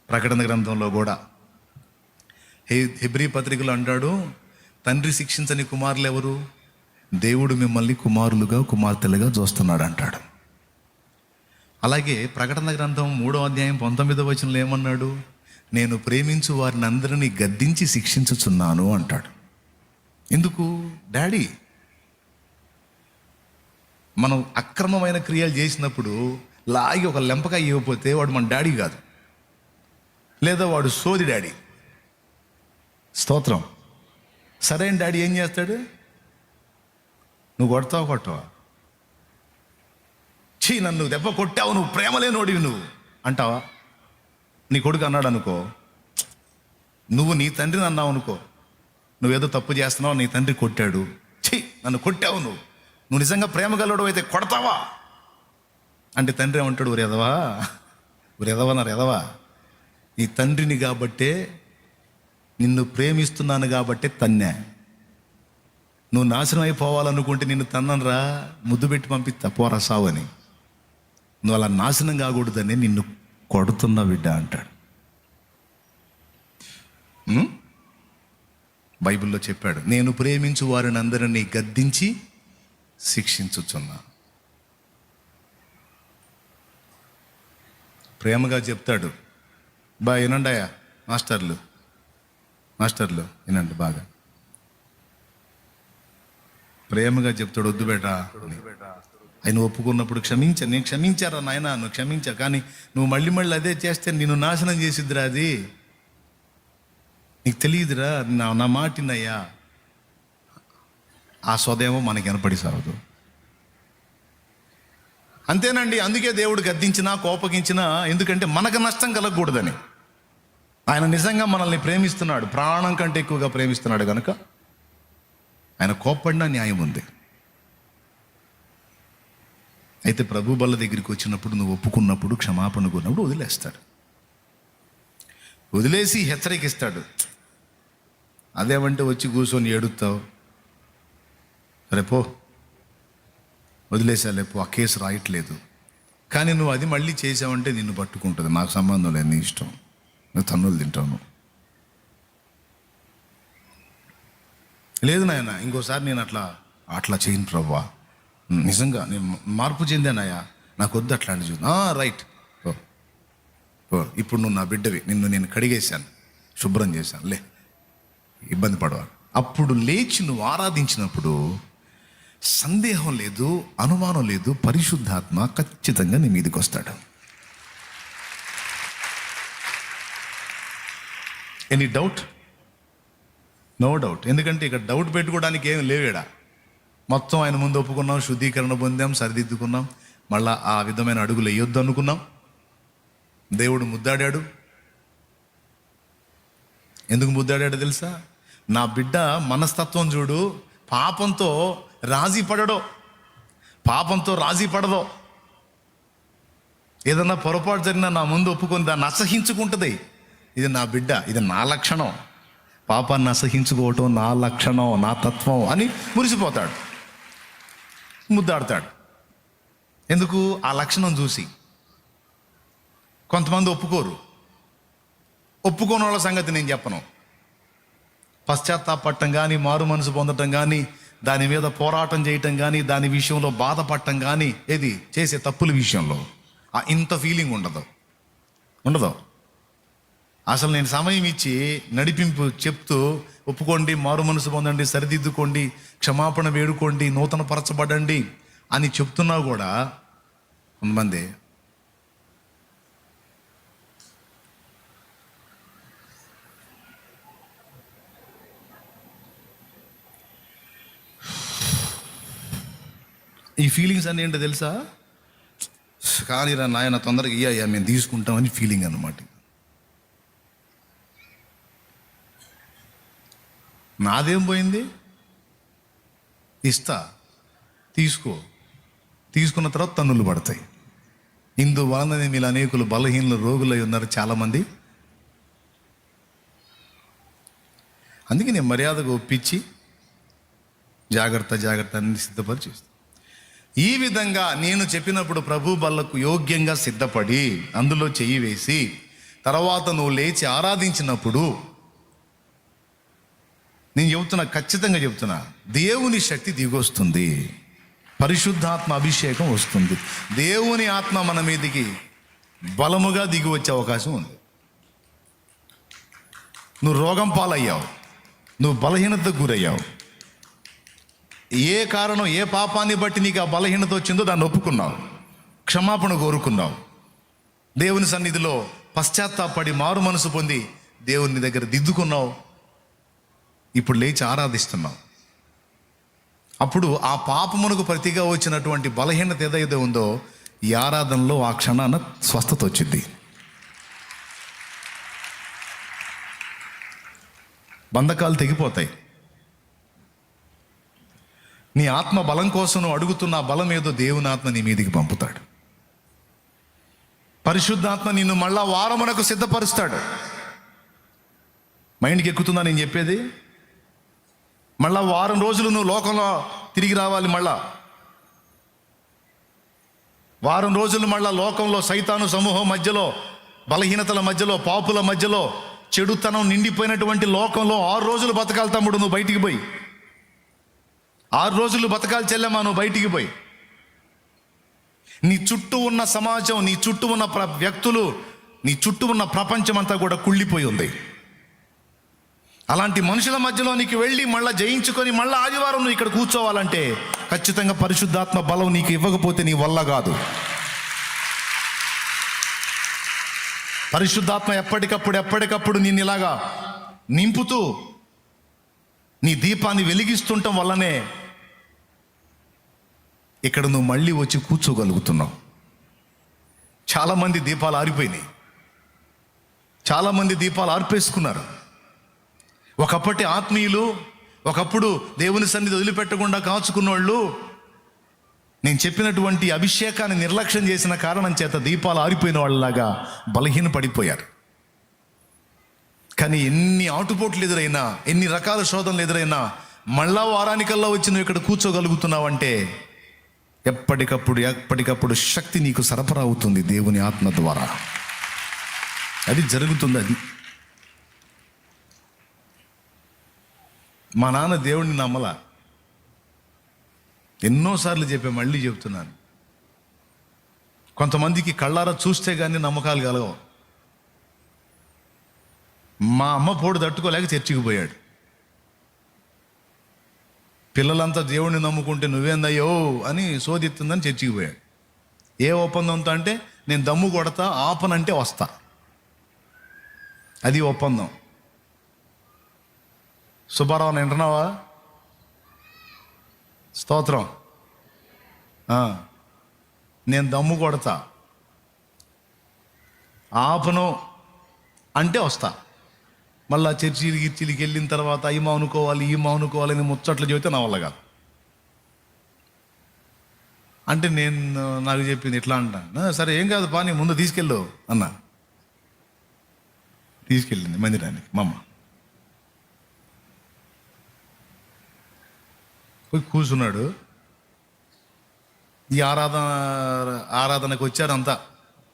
ప్రకటన గ్రంథంలో కూడా. హెబ్రీ పత్రికలో అంటాడు, తండ్రి శిక్షించని కుమారులు ఎవరు? దేవుడు మిమ్మల్ని కుమారులుగా కుమార్తెలుగా చూస్తున్నాడు అంటాడు. అలాగే ప్రకటన గ్రంథం 3వ అధ్యాయం 19వ వచనంలో ఏమన్నాడు? నేను ప్రేమించు వారిని అందరినీ గద్దించి శిక్షించుచున్నాను అంటాడు. ఎందుకు? డాడీ. మనం అక్రమమైన క్రియలు చేసినప్పుడు లాగి ఒక లెంపకాయ ఇవ్వకపోతే వాడు మన డాడీ కాదు, లేదా వాడు సోది డాడీ. స్తోత్రం. సరైన డాడీ ఏం చేస్తాడు? నువ్వు కొట్టవా? నన్ను దెబ్బ కొట్టావు, నువ్వు ప్రేమలేనోడివి నువ్వు అంటావా? నీ కొడుకు అన్నాడు అనుకో, నువ్వు నీ తండ్రిని అన్నావు అనుకో, నువ్వేదో తప్పు చేస్తున్నావు, నీ తండ్రి కొట్టాడు, నన్ను కొట్టావు, నువ్వు నిజంగా ప్రేమ గలడు అయితే కొడతావా అంటే తండ్రి ఏమంటాడు? ఎదవా, నీ తండ్రిని కాబట్టే, నిన్ను ప్రేమిస్తున్నాను కాబట్టే తన్నా. నువ్వు నాశనం అయిపోవాలనుకుంటే నిన్ను తన్ననరా, ముద్దు పెట్టి పంపిస్తా పోరా సావు అని. నువ్వు అలా నాశనం కాకూడదని నిన్ను కొడుతున్నా బిడ్డ అంటాడు. బైబిల్లో చెప్పాడు, నేను ప్రేమించు వారిని అందరినీ గద్దించి శిక్షించుచున్నా. ప్రేమగా చెప్తాడు. వినండియా మాస్టర్లు వినండి బాగా. ప్రేమగా చెప్తాడు, వద్దు బేట, ఆయన ఒప్పుకున్నప్పుడు నేను క్షమించారా నాయన, నువ్వు క్షమించా, కానీ నువ్వు మళ్ళీ అదే చేస్తే నిన్ను నాశనం చేసిద్దిరా అది. నీకు తెలియదురా, నా మాటినయ్యా, ఆ సోదేమో మనకి వినపడి సాగదు. అంతేనండి. అందుకే దేవుడు గద్దించినా కోపగించినా, ఎందుకంటే మనకు నష్టం కలగకూడదని. ఆయన నిజంగా మనల్ని ప్రేమిస్తున్నాడు, ప్రాణం కంటే ఎక్కువగా ప్రేమిస్తున్నాడు కనుక ఆయన కోప్పడినా న్యాయం ఉంది. అయితే ప్రభు బల్ల దగ్గరికి వచ్చినప్పుడు, నువ్వు ఒప్పుకున్నప్పుడు, క్షమాపణ కోరినప్పుడు వదిలేస్తాడు. వదిలేసి హెచ్చరికిస్తాడు. అదేమంటే వచ్చి కూర్చొని ఏడుస్తావు, రేపో వదిలేసా, లేపో ఆ కేసు రాయట్లేదు. కానీ నువ్వు అది మళ్ళీ చేసావంటే నిన్ను పట్టుకుంటుంది. నాకు సంబంధం లేదు, నీ ఇష్టం, నువ్వు తన్నులు తింటావు. లేదు నాయన, ఇంకోసారి నేను అట్లా చేయను ప్రభువా, నిజంగా నేను మార్పు చెందానయ్యా, నాకు వద్దు అట్లాంటి చూద్దాం. రైట్, ఇప్పుడు నువ్వు నా బిడ్డవి, నేను కడిగేశాను, శుభ్రం చేశాను, లే, ఇబ్బంది పడవాలి. అప్పుడు లేచి నువ్వు ఆరాధించినప్పుడు సందేహం లేదు, అనుమానం లేదు, పరిశుద్ధాత్మ ఖచ్చితంగా నీ మీదకి వస్తాడు. Any doubt? No doubt. ఎందుకంటే ఇక్కడ డౌట్ పెట్టుకోవడానికి ఏం లేవేడా. మొత్తం ఆయన ముందు ఒప్పుకున్నాం, శుద్ధీకరణ పొందాం, సరిదిద్దుకున్నాం, మళ్ళా ఆ విధమైన అడుగులు వేయొద్దు అనుకున్నాం. దేవుడు ముద్దాడాడు. ఎందుకు ముద్దాడాడో తెలుసా? నా బిడ్డ మనస్తత్వం చూడు, పాపంతో రాజీ పడదో, ఏదన్నా పొరపాటు జరిగినా నా ముందు ఒప్పుకొని దాన్ని అసహించుకుంటుంది. ఇది నా బిడ్డ, ఇది నా లక్షణం, పాపాన్ని అసహించుకోవటం నా లక్షణం, నా తత్వం అని మురిసిపోతాడు, ముద్దాడతాడు. ఎందుకు? ఆ లక్షణం చూసి. కొంతమంది ఒప్పుకోని వాళ్ళ సంగతి నేను చెప్పను. పశ్చాత్తాపడటం కానీ, మారు మనసు పొందటం కానీ, దాని మీద పోరాటం చేయటం కానీ, దాని విషయంలో బాధపడటం కానీ, ఏది చేసే తప్పుల విషయంలో ఇంత ఫీలింగ్ ఉండదు. అసలు నేను సమయం ఇచ్చి నడిపింపు చెప్తూ, ఒప్పుకోండి, మారు మనసు పొందండి, సరిదిద్దుకోండి, క్షమాపణ వేడుకోండి, నూతన పరచబడండి అని చెప్తున్నా కూడా కొంతమంది ఈ ఫీలింగ్స్ అన్నీ ఏంటో తెలుసా? కానీ రా నాయన తొందరగా ఇయ్యా, మేము తీసుకుంటామని ఫీలింగ్ అన్నమాట. నాదేం పోయింది? ఇస్తా, తీసుకున్న తర్వాత తన్నులు పడతాయి. ఇందువలన మీరు అనేకులు బలహీనలు, రోగులై ఉన్నారు చాలామంది. అందుకే నేను మర్యాదగా ఒప్పించి జాగ్రత్త అన్ని సిద్ధపరిచేస్తాను. ఈ విధంగా నేను చెప్పినప్పుడు ప్రభు బల్లకు యోగ్యంగా సిద్ధపడి అందులో చెయ్యి వేసి తర్వాత నువ్వు లేచి ఆరాధించినప్పుడు, నేను ఖచ్చితంగా చెప్తున్నా, దేవుని శక్తి దిగొస్తుంది, పరిశుద్ధాత్మ అభిషేకం వస్తుంది, దేవుని ఆత్మ మన మీదికి బలముగా దిగి వచ్చే అవకాశం ఉంది. నువ్వు రోగం పాలయ్యావు, నువ్వు బలహీనతకు గురయ్యావు, ఏ కారణం, ఏ పాపాన్ని బట్టి నీకు ఆ బలహీనత వచ్చిందో దాన్ని ఒప్పుకున్నావు, క్షమాపణ కోరుకున్నావు, దేవుని సన్నిధిలో పశ్చాత్తాపడి మారు మనసు పొంది దేవుని దగ్గర దిద్దుకున్నావు, ఇప్పుడు లేచి ఆరాధిస్తున్నావు. అప్పుడు ఆ పాపమునకు ప్రతిగా వచ్చినటువంటి బలహీనత ఏదైతే ఉందో ఈ ఆరాధనలో ఆ క్షణాన స్వస్థత వచ్చింది. బంధకాలు తెగిపోతాయి. నీ ఆత్మ బలం కోసం నువ్వు అడుగుతున్న బలం ఏదో దేవుని ఆత్మ నీ మీదికి పంపుతాడు. పరిశుద్ధాత్మ నిన్ను మళ్ళా వారమునకు సిద్ధపరుస్తాడు. మైండ్కి ఎక్కుతుందా నేను చెప్పేది? మళ్ళా వారం రోజులు నువ్వు లోకంలో తిరిగి రావాలి. మళ్ళా వారం రోజులు మళ్ళా లోకంలో సైతాను సమూహం మధ్యలో, బలహీనతల మధ్యలో, పాపుల మధ్యలో, చెడుతనం నిండిపోయినటువంటి లోకంలో 6 రోజులు బతకాలి తమ్ముడు. నువ్వు బయటికి పోయి 6 రోజులు బతకాలి చెల్లెమ్మా, నువ్వు బయటికి పోయి. నీ చుట్టూ ఉన్న సమాజం, నీ చుట్టూ ఉన్న వ్యక్తులు, నీ చుట్టూ ఉన్న ప్రపంచం అంతా కూడా కుళ్ళిపోయి ఉంది. అలాంటి మనుషుల మధ్యలోనికి వెళ్ళి మళ్ళీ జయించుకొని మళ్ళీ ఆదివారం నువ్వు ఇక్కడ కూర్చోవాలంటే ఖచ్చితంగా పరిశుద్ధాత్మ బలం నీకు ఇవ్వకపోతే నీ వల్ల కాదు. పరిశుద్ధాత్మ ఎప్పటికప్పుడు నిన్ను ఇలాగా నింపుతూ నీ దీపాన్ని వెలిగిస్తుండటం వల్లనే ఇక్కడ నువ్వు మళ్ళీ వచ్చి కూర్చోగలుగుతున్నావు. చాలామంది దీపాలు ఆరిపోయినాయి, చాలామంది దీపాలు ఆర్పేసుకున్నారు. ఒకప్పటి ఆత్మీయులు, ఒకప్పుడు దేవుని సన్నిధి వదిలిపెట్టకుండా కాచుకున్న వాళ్ళు నేను చెప్పినటువంటి అభిషేకాన్ని నిర్లక్ష్యం చేసిన కారణం చేత దీపాలు ఆరిపోయిన వాళ్ళలాగా బలహీన పడిపోయారు. కానీ ఎన్ని ఆటుపోట్లు ఎదురైనా, ఎన్ని రకాల శోధనలు ఎదురైనా మళ్ళా వారానికల్లా వచ్చి నువ్వు ఇక్కడ కూర్చోగలుగుతున్నావంటే ఎప్పటికప్పుడు శక్తి నీకు సరఫరా అవుతుంది దేవుని ఆత్మ ద్వారా. అది జరుగుతుంది. అది మా నాన్న దేవుడిని నమ్మలా, ఎన్నోసార్లు చెప్పా, మళ్ళీ చెప్తున్నాను. కొంతమందికి కళ్ళారా చూస్తే కానీ నమ్మకాలు కలగవు. మా అమ్మ పోడు తట్టుకోలేక చర్చికి పోయాడు. పిల్లలంతా దేవుడిని నమ్ముకుంటే నువ్వేందయ్యో అని సోదిత్తుందని చర్చికి పోయాడు. ఏ ఒప్పందంతో అంటే నేను దమ్ము కొడతా, ఆపనంటే వస్తా, అది ఒప్పందం. సుబ్బారావు వింటున్నావా? స్తోత్రం. నేను దమ్ము కొడతా, ఆపను అంటే వస్తా. మళ్ళా చర్చిలికి వెళ్ళిన తర్వాత ఈ మౌనుకోవాలి అని ముచ్చట్లు చెబితే నా వల్ల కాదు. అంటే నాకు చెప్పింది ఇట్లా అంటాను. సరే ఏం కాదు పా, నీ ముందు తీసుకెళ్ళు అన్నా. తీసుకెళ్ళింది మందిరానికి మా అమ్మ. పోయి కూర్చున్నాడు. ఈ ఆరాధనకు వచ్చారు అంతా.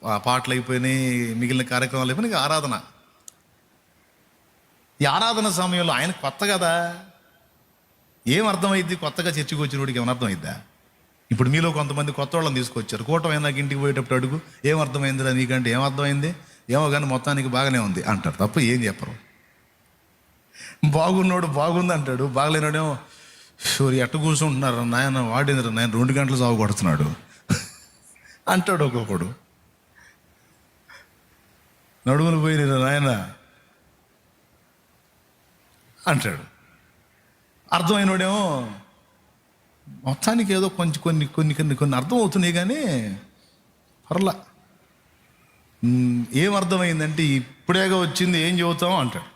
ఆ పాటలు అయిపోయినాయి, మిగిలిన కార్యక్రమాలు అయిపోయినాయి, ఆరాధన. ఈ ఆరాధన సమయంలో ఆయన కొత్త కదా, ఏం అర్థమైద్ది? కొత్తగా చర్చికి వచ్చినోడికి ఏమైనా అర్థమైద్దా? ఇప్పుడు మీలో కొంతమంది కొత్త వాళ్ళని తీసుకొచ్చారు. కూటమి నాకు ఇంటికి పోయేటప్పుడు అడుగు, ఏం అర్థమైందిరా నీకంటే, ఏం అర్థమైంది? ఏమో కానీ మొత్తానికి బాగానే ఉంది అంటారు తప్ప ఏం చెప్పరు. బాగున్నోడు బాగుంది అంటాడు, బాగలేనోడేమో షూరి ఎట్ట కూర్చుంటున్నారు నాయన, వాడేంద్ర నాయన 2 గంటలు సాగు కొడుతున్నాడు అంటాడు ఒక్కొక్కడు. నడుములు పోయిన నాయన అంటాడు. అర్థమైనోడేమో మొత్తానికి ఏదో కొన్ని అర్థం అవుతున్నాయి కానీ పర్లా. ఏం అర్థమైందంటే ఇప్పుడేగా వచ్చింది, ఏం చెబుతాం అంటాడు.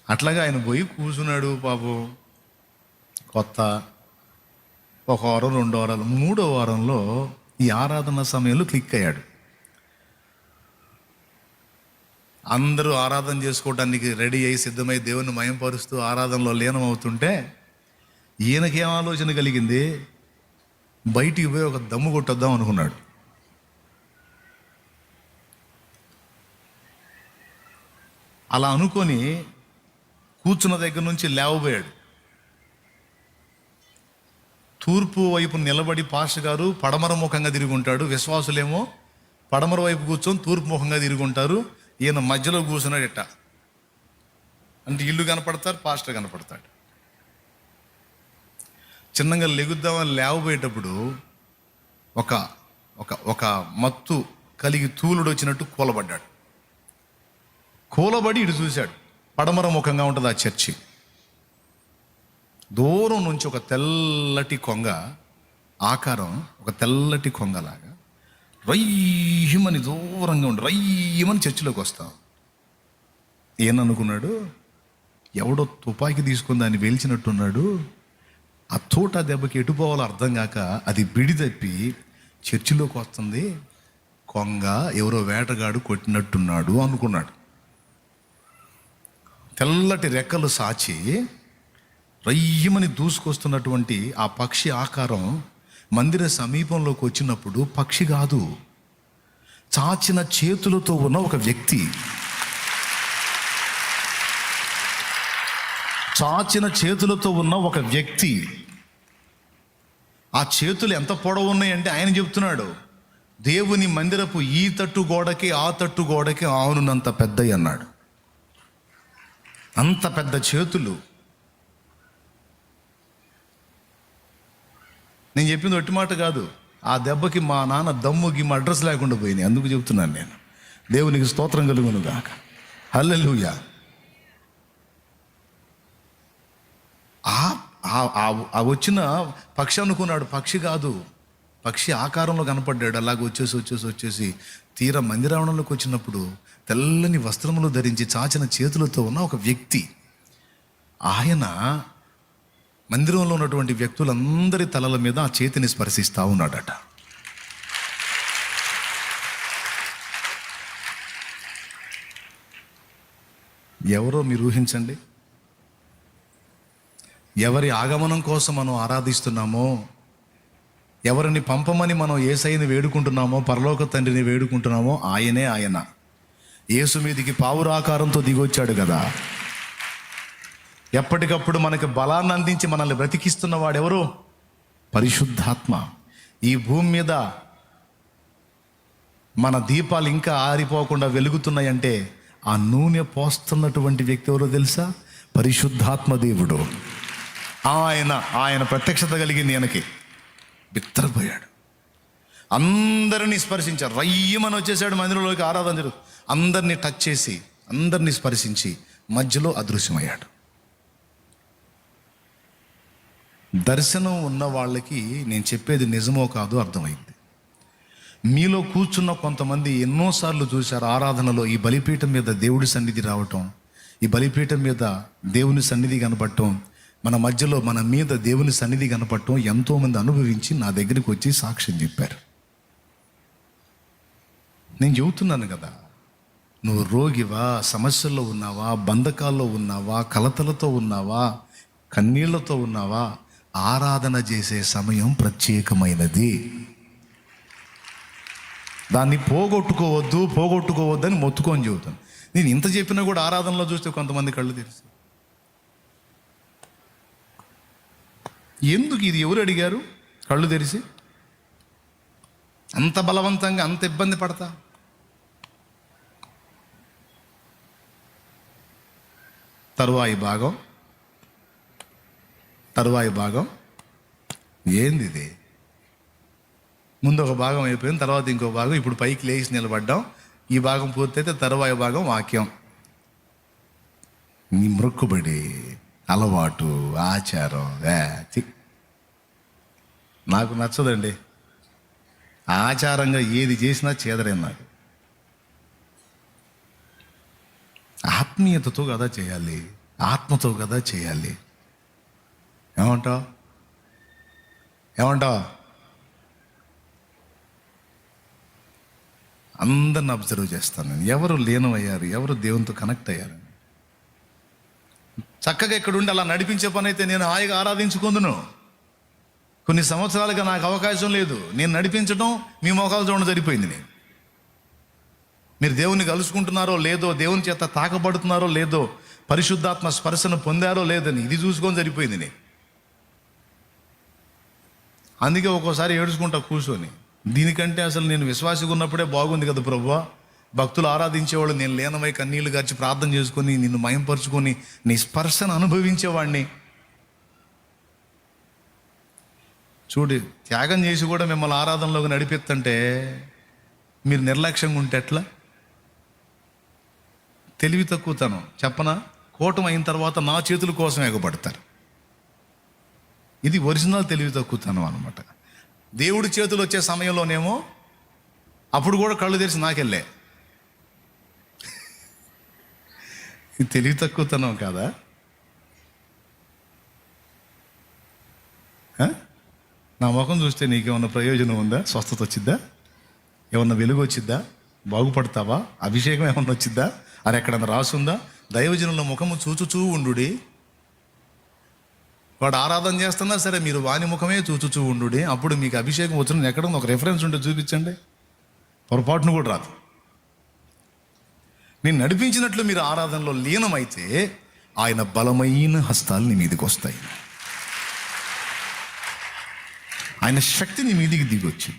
అట్లాగా ఆయన పోయి కూర్చున్నాడు. పాపం కొత్త. 1 వారం, 2 వారాలు, 3వ వారంలో ఈ ఆరాధన సమయంలో క్లిక్ అయ్యాడు. అందరూ ఆరాధన చేసుకోవడానికి రెడీ అయ్యి సిద్ధమై దేవుని మయంపరుస్తూ ఆరాధనలో లీనమవుతుంటే ఈయనకేం ఆలోచన కలిగింది? బయటికి పోయి ఒక దమ్ము కొట్టొద్దాం అనుకున్నాడు. అలా అనుకొని కూర్చున్న దగ్గర నుంచి లేవబోయాడు. తూర్పు వైపు నిలబడి పాస్టర్ గారు పడమర ముఖంగా తిరిగి ఉంటాడు, విశ్వాసులేమో పడమర వైపు కూర్చొని తూర్పు ముఖంగా తిరిగి ఉంటారు. ఈయన మధ్యలో కూర్చున్నాడు. ఇట్ట అంటే ఇల్లు కనపడతారు, పాస్టర్ కనపడతాడు. చిన్నగా లెగుద్దామని లేవబోయేటప్పుడు ఒక ఒక ఒక మత్తు కలిగి తూలుడు వచ్చినట్టు కూలబడ్డాడు. కూలబడి ఇటు చూశాడు. పడమర ముఖంగా ఉంటుంది ఆ చర్చి. దూరం నుంచి ఒక తెల్లటి కొంగ ఆకారం, ఒక తెల్లటి కొంగలాగా రయ్యమని దూరంగా ఉండి రయ్యమని చర్చిలోకి వస్తాం. ఏననుకున్నాడు? ఎవడో తుపాకీ తీసుకుని దాన్ని వేల్చినట్టున్నాడు. ఆ తోట దెబ్బకి ఎటు పోవాలో అర్థం కాక అది బిడి తప్పి చర్చిలోకి వస్తుంది. కొంగ ఎవరో వేటగాడు కొట్టినట్టున్నాడు అనుకున్నాడు. తెల్లటి రెక్కలు సాచి రయ్యమని దూసుకొస్తున్నటువంటి ఆ పక్షి ఆకారం మందిర సమీపంలోకి వచ్చినప్పుడు పక్షి కాదు, చాచిన చేతులతో ఉన్న ఒక వ్యక్తి. చాచిన చేతులతో ఉన్న ఒక వ్యక్తి. ఆ చేతులు ఎంత పొడవు ఉన్నాయంటే ఆయన చెప్తున్నాడు, దేవుని మందిరపు ఈ తట్టు గోడకి ఆ తట్టు గోడకి ఆనునంత పెద్దయి అన్నాడు. అంత పెద్ద చేతులు. నేను చెప్పింది ఒట్టి మాట కాదు. ఆ దెబ్బకి మా నాన్న దమ్ముకి మా అడ్రస్ లేకుండా పోయినాయి. అందుకు చెప్తున్నాను నేను. దేవునికి స్తోత్రం కలుగును గాక. హల్లెలూయా. ఆ వచ్చిన పక్షి అనుకున్నాడు, పక్షి కాదు, పక్షి ఆకారంలో కనపడ్డాడు. అలాగ వచ్చేసి తీరా మందిరావణంలోకి వచ్చినప్పుడు తెల్లని వస్త్రములు ధరించి చాచిన చేతులతో ఉన్న ఒక వ్యక్తి. ఆయన మందిరంలో ఉన్నటువంటి వ్యక్తులందరి తలల మీద ఆ చేతిని స్పర్శిస్తూ ఉన్నాడట. ఎవరో మీరు ఊహించండి. ఎవరి ఆగమనం కోసం మనం ఆరాధిస్తున్నామో, ఎవరిని పంపమని మనం యేసయ్యని వేడుకుంటున్నామో, పరలోక తండ్రిని వేడుకుంటున్నామో ఆయనే ఆయన. యేసు మీదికి పావురాకారంతో దిగొచ్చాడు కదా. ఎప్పటికప్పుడు మనకి బలాన్ని అందించి మనల్ని బ్రతికిస్తున్న వాడెవరు? పరిశుద్ధాత్మ. ఈ భూమి మీద మన దీపాలు ఇంకా ఆరిపోకుండా వెలుగుతున్నాయంటే ఆ నూనె పోస్తున్నటువంటి వ్యక్తి ఎవరో తెలుసా? పరిశుద్ధాత్మ దేవుడు. ఆయన ప్రత్యక్షత కలిగింది. ఆయనకి బిత్తరపోయాడు. అందరినీ స్పర్శించారు. రయ్యమని వచ్చేసాడు మందిరంలోకి. ఆరాధన జరుగుతుంది. అందరినీ టచ్ చేసి, అందరినీ స్పర్శించి మధ్యలో అదృశ్యమయ్యాడు. దర్శనం ఉన్న వాళ్ళకి నేను చెప్పేది నిజమో కాదో అర్థమైంది. మీలో కూర్చున్న కొంతమంది ఎన్నోసార్లు చూశారు ఆరాధనలో ఈ బలిపీఠం మీద దేవుడి సన్నిధి రావటం, ఈ బలిపీఠం మీద దేవుని సన్నిధి కనపడటం, మన మధ్యలో మన మీద దేవుని సన్నిధి కనపడటం ఎంతోమంది అనుభవించి నా దగ్గరికి వచ్చి సాక్ష్యం చెప్పారు. నేను చెబుతున్నాను కదా, నువ్వు రోగివా, సమస్యల్లో ఉన్నావా, బంధకాల్లో ఉన్నావా, కలతలతో ఉన్నావా, కన్నీళ్లతో ఉన్నావా, ఆరాధన చేసే సమయం ప్రత్యేకమైనది. దాన్ని పోగొట్టుకోవద్దని మొత్తుకొని చెబుతాను. నేను ఇంత చెప్పినా కూడా ఆరాధనలో చూస్తే కొంతమంది కళ్ళు తెరిచి, ఎందుకు ఇది ఎవరు అడిగారు? కళ్ళు తెరిచి అంత బలవంతంగా అంత ఇబ్బంది పడతా? తరువాయి భాగం ఏంది ఇది? ముందు ఒక భాగం అయిపోయింది, తర్వాత ఇంకో భాగం. ఇప్పుడు పైకి లేచి నిలబడ్డాం. ఈ భాగం పూర్తయితే తరువాయి భాగం వాక్యం. నీ మొక్కుబడి, అలవాటు, ఆచారం నాకు నచ్చదండి. ఆచారంగా ఏది చేసినా చేదరేం నాకు. ఆత్మీయతతో కదా చేయాలి, ఆత్మతో కదా చేయాలి. ఏమంటావు? అందరిని అబ్జర్వ్ చేస్తాను నేను. ఎవరు లీనమయ్యారు, ఎవరు దేవునితో కనెక్ట్ అయ్యారు. చక్కగా ఇక్కడుండి అలా నడిపించే పని అయితే నేను హాయిగా ఆరాధించుకుందును. కొన్ని సంవత్సరాలుగా నాకు అవకాశం లేదు. నేను నడిపించడం, మీ మోకాలు చూడడం సరిపోయింది. మీరు దేవుని కలుసుకుంటున్నారో లేదో, దేవుని చేత తాకబడుతున్నారో లేదో, పరిశుద్ధాత్మ స్పర్శను పొందారో లేదని ఇది చూసుకొని సరిపోయింది. అందుకే ఒక్కోసారి ఏడుచుకుంటా కూర్చొని, దీనికంటే అసలు నేను విశ్వాసిగా ఉన్నప్పుడే బాగుంది కదా ప్రభువా. భక్తులు ఆరాధించేవాళ్ళు, నేను లీనమై కన్నీళ్లు గార్చి ప్రార్థన చేసుకొని నిన్ను మయంపరుచుకొని నీ స్పర్శను అనుభవించేవాడిని. చూడు, త్యాగం చేసి కూడా మిమ్మల్ని ఆరాధనలోకి నడిపిస్తుంటే మీరు నిర్లక్ష్యంగా ఉంటే ఎట్లా? తెలివి తక్కువతనం చెప్పనా? కూటమి అయిన తర్వాత నా చేతుల కోసం ఎగబడతారు. ఇది ఒరిజినల్ తెలివి తక్కువతనం అనమాట. దేవుడి చేతులు వచ్చే సమయంలోనేమో అప్పుడు కూడా కళ్ళు తెరిచి నాకెళ్ళే. ఇది తెలివి తక్కువతనం కాదా? నా ముఖం చూస్తే నీకేమన్నా ప్రయోజనం ఉందా? స్వస్థత వచ్చిద్దా? ఏమన్నా వెలుగు వచ్చిద్దా? బాగుపడతావా? అభిషేకం ఏమన్నా వచ్చిద్దా? అది ఎక్కడన్నా రాసుందా? దైవజనుల ముఖము చూచుచూ ఉండుడి. వాడు ఆరాధన చేస్తున్నా సరే మీరు వాని ముఖమే చూచుచూ ఉండుడి. అప్పుడు మీకు అభిషేకం వచ్చిన ఎక్కడ ఒక రెఫరెన్స్ ఉంటే చూపించండి. పొరపాటును కూడా రాదు. నేను నడిపించినట్లు మీరు ఆరాధనలో లీనమైతే ఆయన బలమైన హస్తాలు నీ మీదకి వస్తాయి. ఆయన శక్తి నీ మీదికి దిగొచ్చి,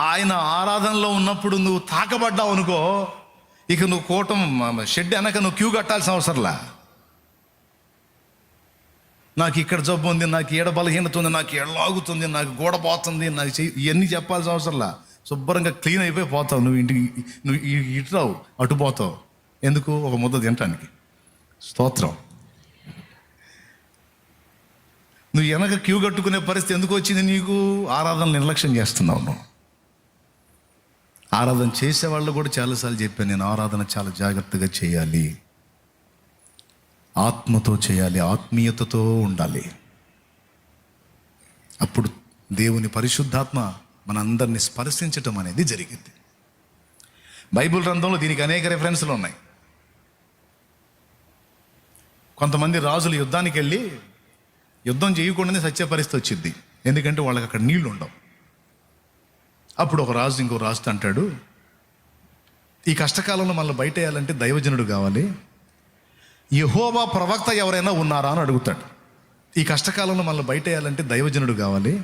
ఆయన ఆరాధనలో ఉన్నప్పుడు నువ్వు తాకబడ్డావు అనుకో, ఇక నువ్వు కోటం షెడ్ వెనక నువ్వు క్యూ కట్టాల్సిన అవసరంలా. నాకు ఇక్కడ జబ్బు ఉంది, నాకు ఏడ బలహీనత ఉంది, నాకు ఎడలాగుతుంది, నాకు గోడ పోతుంది, నాకు ఇవన్నీ చెప్పాల్సిన అవసరంలా. శుభ్రంగా క్లీన్ అయిపోయి పోతావు. నువ్వు ఇంటికి, నువ్వు ఇటు రావు, అటు పోతావు. ఎందుకు? ఒక ముద్ద తినటానికి. స్తోత్రం. నువ్వు వెనక క్యూ కట్టుకునే పరిస్థితి ఎందుకు వచ్చింది నీకు? ఆరాధన నిర్లక్ష్యం చేస్తున్నావు నువ్వు. ఆరాధన చేసేవాళ్ళు కూడా చాలాసార్లు చెప్పాను నేను, ఆరాధన చాలా జాగ్రత్తగా చేయాలి, ఆత్మతో చేయాలి, ఆత్మీయతతో ఉండాలి. అప్పుడు దేవుని పరిశుద్ధాత్మ మనందరినీ స్పర్శించటం అనేది జరిగింది. బైబిల్ గ్రంథంలో దీనికి అనేక రెఫరెన్స్లు ఉన్నాయి. కొంతమంది రాజులు యుద్ధానికి వెళ్ళి యుద్ధం చేయకుండానే సత్య పరిస్థితి వచ్చింది. ఎందుకంటే వాళ్ళకి అక్కడ నీళ్లు ఉండవు. అప్పుడు ఒక రాజు ఇంకో రాజుతో అంటాడు, ఈ కష్టకాలంలో మనల్ని బయట వేయాలంటే దైవజనుడు కావాలి, యెహోవా ప్రవక్త ఎవరైనా ఉన్నారా అని అడుగుతాడు. ఈ కష్టకాలంలో మనల్ని బయట వేయాలంటే దైవజనుడు కావాలి,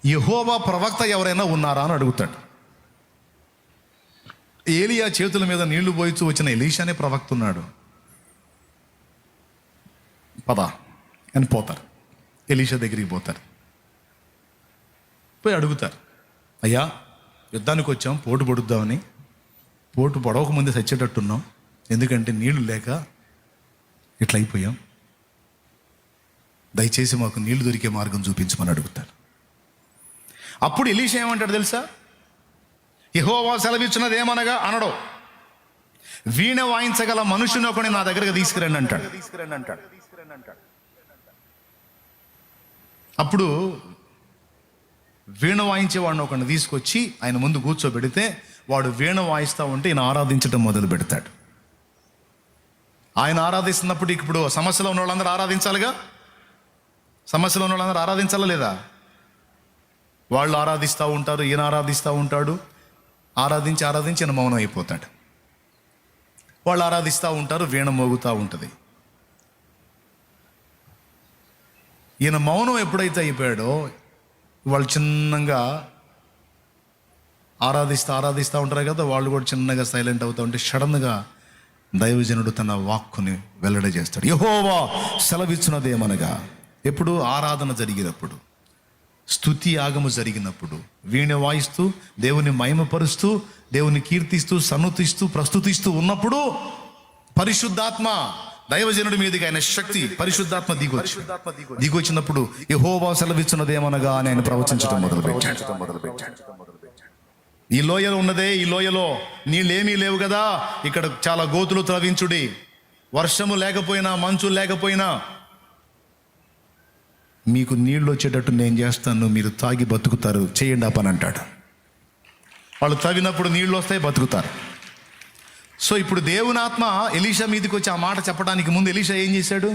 యెహోవా ప్రవక్త ఎవరైనా ఉన్నారా అని అడుగుతాడు. ఏలియా చేతుల మీద నీళ్లు పోయిచు వచ్చిన ఎలీషానే ప్రవక్త ఉన్నాడు, పద అని పోతారు. ఎలీషా దగ్గరికి పోతారు. పోయి అడుగుతారు, అయ్యా యుద్ధానికి వచ్చాం, పోటు పడుద్దామని. పోటు పడవక ముందే చచ్చేటట్టున్నాం, ఎందుకంటే నీళ్లు లేక ఇట్లా అయిపోయాం, దయచేసి మాకు నీళ్లు దొరికే మార్గం చూపించమని అడుగుతారు. అప్పుడు ఎలీషా ఏమంటాడు తెలుసా? యెహోవా సెలవిచ్చినది ఏమనగా అనడో, వీణ వాయించగల మనుషుని ఒకని నా దగ్గరకు తీసుకురండి అంటాడు. అప్పుడు వీణ వాయించేవాడిని ఒకరిని తీసుకొచ్చి ఆయన ముందు కూర్చోబెడితే వాడు వీణ వాయిస్తూ ఉంటే ఈయన ఆరాధించడం మొదలు పెడతాడు. ఆయన ఆరాధిస్తున్నప్పుడు ఇప్పుడు సమస్యలో ఉన్న వాళ్ళందరూ ఆరాధించాలిగా. సమస్యలో ఉన్న వాళ్ళందరూ ఆరాధించాలా లేదా? వాళ్ళు ఆరాధిస్తూ ఉంటారు, ఈయన ఆరాధిస్తూ ఉంటాడు. ఆరాధించి ఈయన మౌనం అయిపోతాడు. వాళ్ళు ఆరాధిస్తూ ఉంటారు, వీణ మోగుతూ ఉంటుంది. ఈయన మౌనం ఎప్పుడైతే అయిపోయాడో వాళ్ళు చిన్నగా ఆరాధిస్తూ ఉంటారు కదా, వాళ్ళు కూడా చిన్నగా సైలెంట్ అవుతూ ఉంటే సడన్గా దైవజనుడు తన వాక్కుని వెల్లడి చేస్తాడు. యెహోవా సెలవిచ్చినదేమనగా, ఎప్పుడు? ఆరాధన జరిగినప్పుడు, స్తుతి యాగము జరిగినప్పుడు, వీణ వాయిస్తూ దేవుని మహిమపరుస్తూ దేవుని కీర్తిస్తూ సన్నుతిస్తూ ప్రస్తుతిస్తూ ఉన్నప్పుడు పరిశుద్ధాత్మ దైవజనుడి మీదకి ఆయన శక్తి పరిశుద్ధాత్మ దిగొచ్చినప్పుడు యెహోవా సెలవిచ్చినదేమనగా అని ఆయన ప్రవచించడం మొదలుపెట్టాడు. ఈ లోయలో ఉన్నదే, ఈ లోయలో నీళ్ళేమీ లేవు కదా, ఇక్కడ చాలా గోతులు త్రవించుడి, వర్షము లేకపోయినా మంచు లేకపోయినా మీకు నీళ్ళు వచ్చేటట్టు నేను చేస్తాను, మీరు తాగి బతుకుతారు, చేయండి ఆ పని అంటాడు. వాళ్ళు త్రవినప్పుడు నీళ్ళు వస్తాయి, బతుకుతారు. సో ఇప్పుడు దేవుని ఆత్మ ఎలీషా మీదకి వచ్చి ఆ మాట చెప్పడానికి ముందు ఎలీషా ఏం చేశాడు?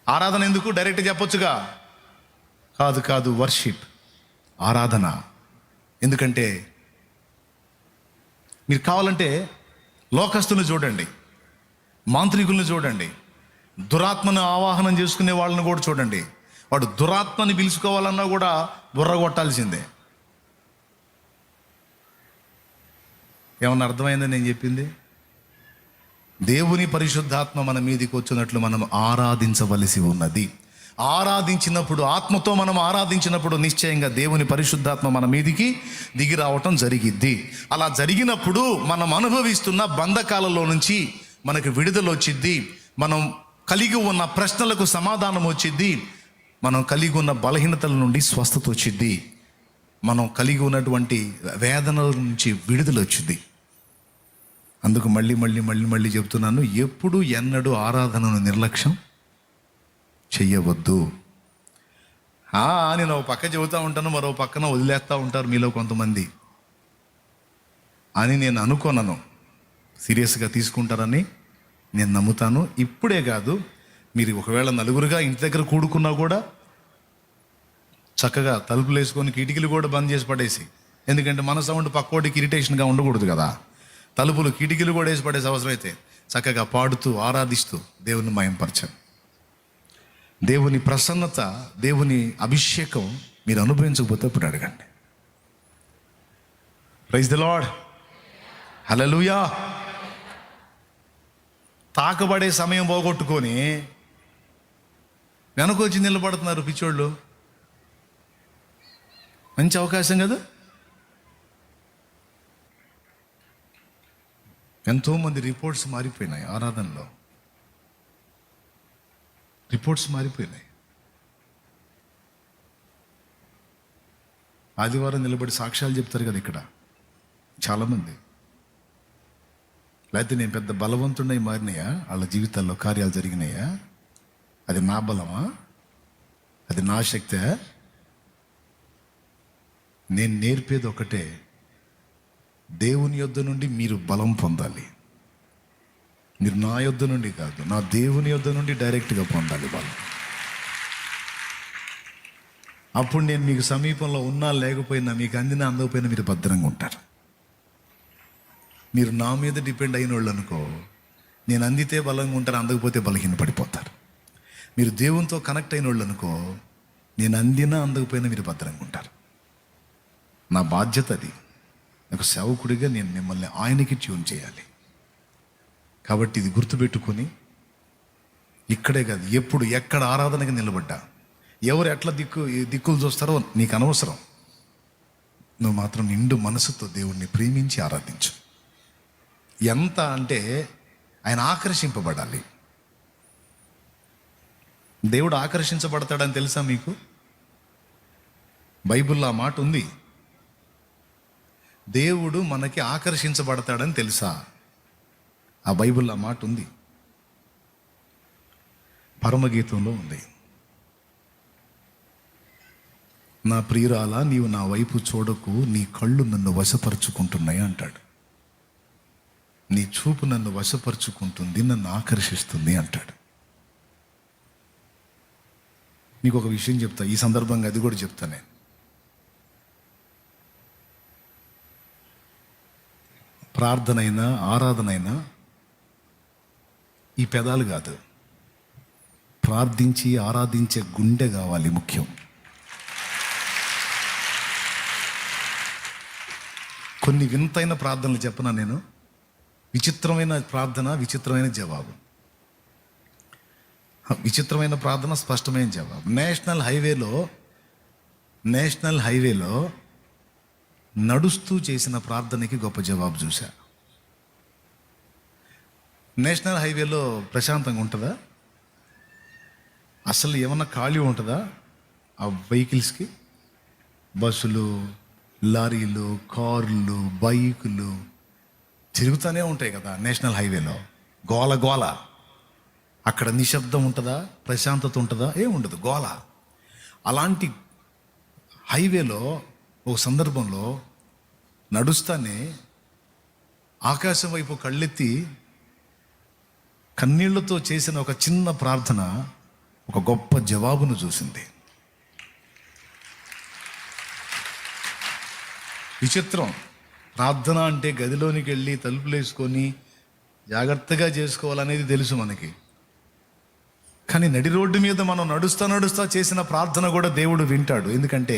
ఆరాధన ఎందుకు? డైరెక్ట్ చెప్పొచ్చుగా. కాదు, వర్షిప్, ఆరాధన. ఎందుకంటే మీరు కావాలంటే లోకస్తులను చూడండి, మాంత్రికులను చూడండి, దురాత్మను ఆవాహనం చేసుకునే వాళ్ళని కూడా చూడండి. వాడు దురాత్మని పిలుచుకోవాలన్నా కూడా బుర్ర కొట్టాల్సిందే. ఏమన్నా అర్థమైందని నేను చెప్పింది? దేవుని పరిశుద్ధాత్మ మన మీదకి వచ్చినట్లు మనం ఆరాధించవలసి ఉన్నది. ఆరాధించినప్పుడు, ఆత్మతో మనం ఆరాధించినప్పుడు నిశ్చయంగా దేవుని పరిశుద్ధాత్మ మన మీదికి దిగి రావటం జరిగిద్ది. అలా జరిగినప్పుడు మనం అనుభవిస్తున్న బంధకాలలో నుంచి మనకు విడుదల వచ్చిద్ది. మనం కలిగి ఉన్న ప్రశ్నలకు సమాధానం వచ్చిద్ది. మనం కలిగి ఉన్న బలహీనతల నుండి స్వస్థత వచ్చిద్ది. మనం కలిగి ఉన్నటువంటి వేదనల నుంచి విడుదల వచ్చింది. అందుకు మళ్ళీ చెప్తున్నాను, ఎప్పుడు ఎన్నడూ ఆరాధనను నిర్లక్ష్యం చెయ్యవద్దు. నేను ఒక పక్క చెబుతూ ఉంటాను, మరో పక్కన వదిలేస్తూ ఉంటారు మీలో కొంతమంది అని నేను అనుకోనను. సీరియస్గా తీసుకుంటారని నేను నమ్ముతాను. ఇప్పుడే కాదు, మీరు ఒకవేళ నలుగురుగా ఇంటి దగ్గర కూడుకున్నా కూడా చక్కగా తలుపులు వేసుకొని కిటికీలు కూడా బంద్ చేసి పడేసి, ఎందుకంటే మన సౌండ్ పక్కోటికి ఇరిటేషన్గా ఉండకూడదు కదా. తలుపులు కిటికీలు కూడా వేసి పడేసి అవసరం అయితే చక్కగా పాడుతూ ఆరాధిస్తూ దేవుని మహిమపరచండి. దేవుని ప్రసన్నత, దేవుని అభిషేకం మీరు అనుభవించకపోతే ఇప్పుడు అడగండి. ప్రైజ్ ది లార్డ్, హల్లెలూయా. తాకబడే సమయం పోగొట్టుకొని వెనకొచ్చి నిలబడుతున్నారు పిచ్చోళ్ళు. మంచి అవకాశం కదా. ఎంతోమంది రిపోర్ట్స్ మారిపోయినాయి ఆరాధనలో. రిపోర్ట్స్ మారిపోయినాయి. ఆదివారం నిలబడి సాక్ష్యాలు చెప్తారు కదా ఇక్కడ చాలామంది. లేకపోతే నేను పెద్ద బలవంతుడై మారినాయా, వాళ్ళ జీవితాల్లో కార్యాలు జరిగినాయా? అది నా బలమా? అది నా శక్తే? నేను నేర్పేది ఒకటే, దేవుని యొద్ద నుండి మీరు బలం పొందాలి. మీరు నా యొద్ద నుండి కాదు, నా దేవుని యొద్ద నుండి డైరెక్ట్గా పొందాలి బలం. అప్పుడు నేను మీకు సమీపంలో ఉన్నా లేకపోయినా, మీకు అందినా అందకపోయినా మీరు భద్రంగా ఉంటారు. మీరు నా మీద డిపెండ్ అయిన వాళ్ళు అనుకో, నేను అందితే బలంగా ఉంటారు, అందకపోతే బలహీన పడిపోతారు. మీరు దేవునితో కనెక్ట్ అయిన వాళ్ళు అనుకో, నేను అందినా అందకపోయినా మీరు భద్రంగా ఉంటారు. నా బాధ్యత అది. నాకు సేవకుడిగా నేను మిమ్మల్ని ఆయనకి ట్యూన్ చేయాలి. కాబట్టి ఇది గుర్తుపెట్టుకొని, ఇక్కడే కాదు ఎప్పుడు ఎక్కడ ఆరాధనకి నిలబడ్డా, ఎవరు ఎట్లా దిక్కులు చూస్తారో నీకు అనవసరం. నువ్వు మాత్రం నిండు మనసుతో దేవుణ్ణి ప్రేమించి ఆరాధించు. ఎంత అంటే ఆయన ఆకర్షింపబడాలి. దేవుడు ఆకర్షించబడతాడని తెలుసా మీకు? బైబిల్లో ఆ మాట ఉంది. దేవుడు మనకి ఆకర్షించబడతాడని తెలుసా? ఆ బైబిల్లో ఆ మాట ఉంది. పరమగీతంలో ఉంది. నా ప్రియురాలా, నీవు నా వైపు చూడకు, నీ కళ్ళు నన్ను వశపరుచుకుంటున్నాయి అంటాడు. నీ చూపు నన్ను వశపరుచుకుంటుంది, నన్ను ఆకర్షిస్తుంది అంటాడు. మీకు ఒక విషయం చెప్తా, ఈ సందర్భంగా అది కూడా చెప్తా. నేను ప్రార్థనైనా ఆరాధనైనా ఈ పెదాలు కాదు, ప్రార్థించి ఆరాధించే గుండె కావాలి ముఖ్యం. కొన్ని వింతైన ప్రార్థనలు చెప్పనా నేను? విచిత్రమైన ప్రార్థన, విచిత్రమైన జవాబు. విచిత్రమైన ప్రార్థన, స్పష్టమైన జవాబు. నేషనల్ హైవేలో నడుస్తూ చేసిన ప్రార్థనకి గొప్ప జవాబు చూశా. నేషనల్ హైవేలో ప్రశాంతంగా ఉంటుందా? అసలు ఏమన్నా ఖాళీ ఉంటుందా ఆ వెహికల్స్కి? బస్సులు, లారీలు, కార్లు, బైకులు తిరుగుతూనే ఉంటాయి కదా నేషనల్ హైవేలో. గోల గోల. అక్కడ నిశ్శబ్దం ఉంటుందా? ప్రశాంతత ఉంటుందా? ఏముండదు, గోల. అలాంటి హైవేలో ఒక సందర్భంలో నడుస్తానే ఆకాశం వైపు కళ్ళెత్తి కన్నీళ్లతో చేసిన ఒక చిన్న ప్రార్థన ఒక గొప్ప జవాబును చూసింది. విచిత్రం. ప్రార్థన అంటే గదిలోనికి వెళ్ళి తలుపులు వేసుకొని జాగ్రత్తగా చేసుకోవాలనేది తెలుసు మనకి. కానీ నడి రోడ్డు మీద మనం నడుస్తా చేసిన ప్రార్థన కూడా దేవుడు వింటాడు. ఎందుకంటే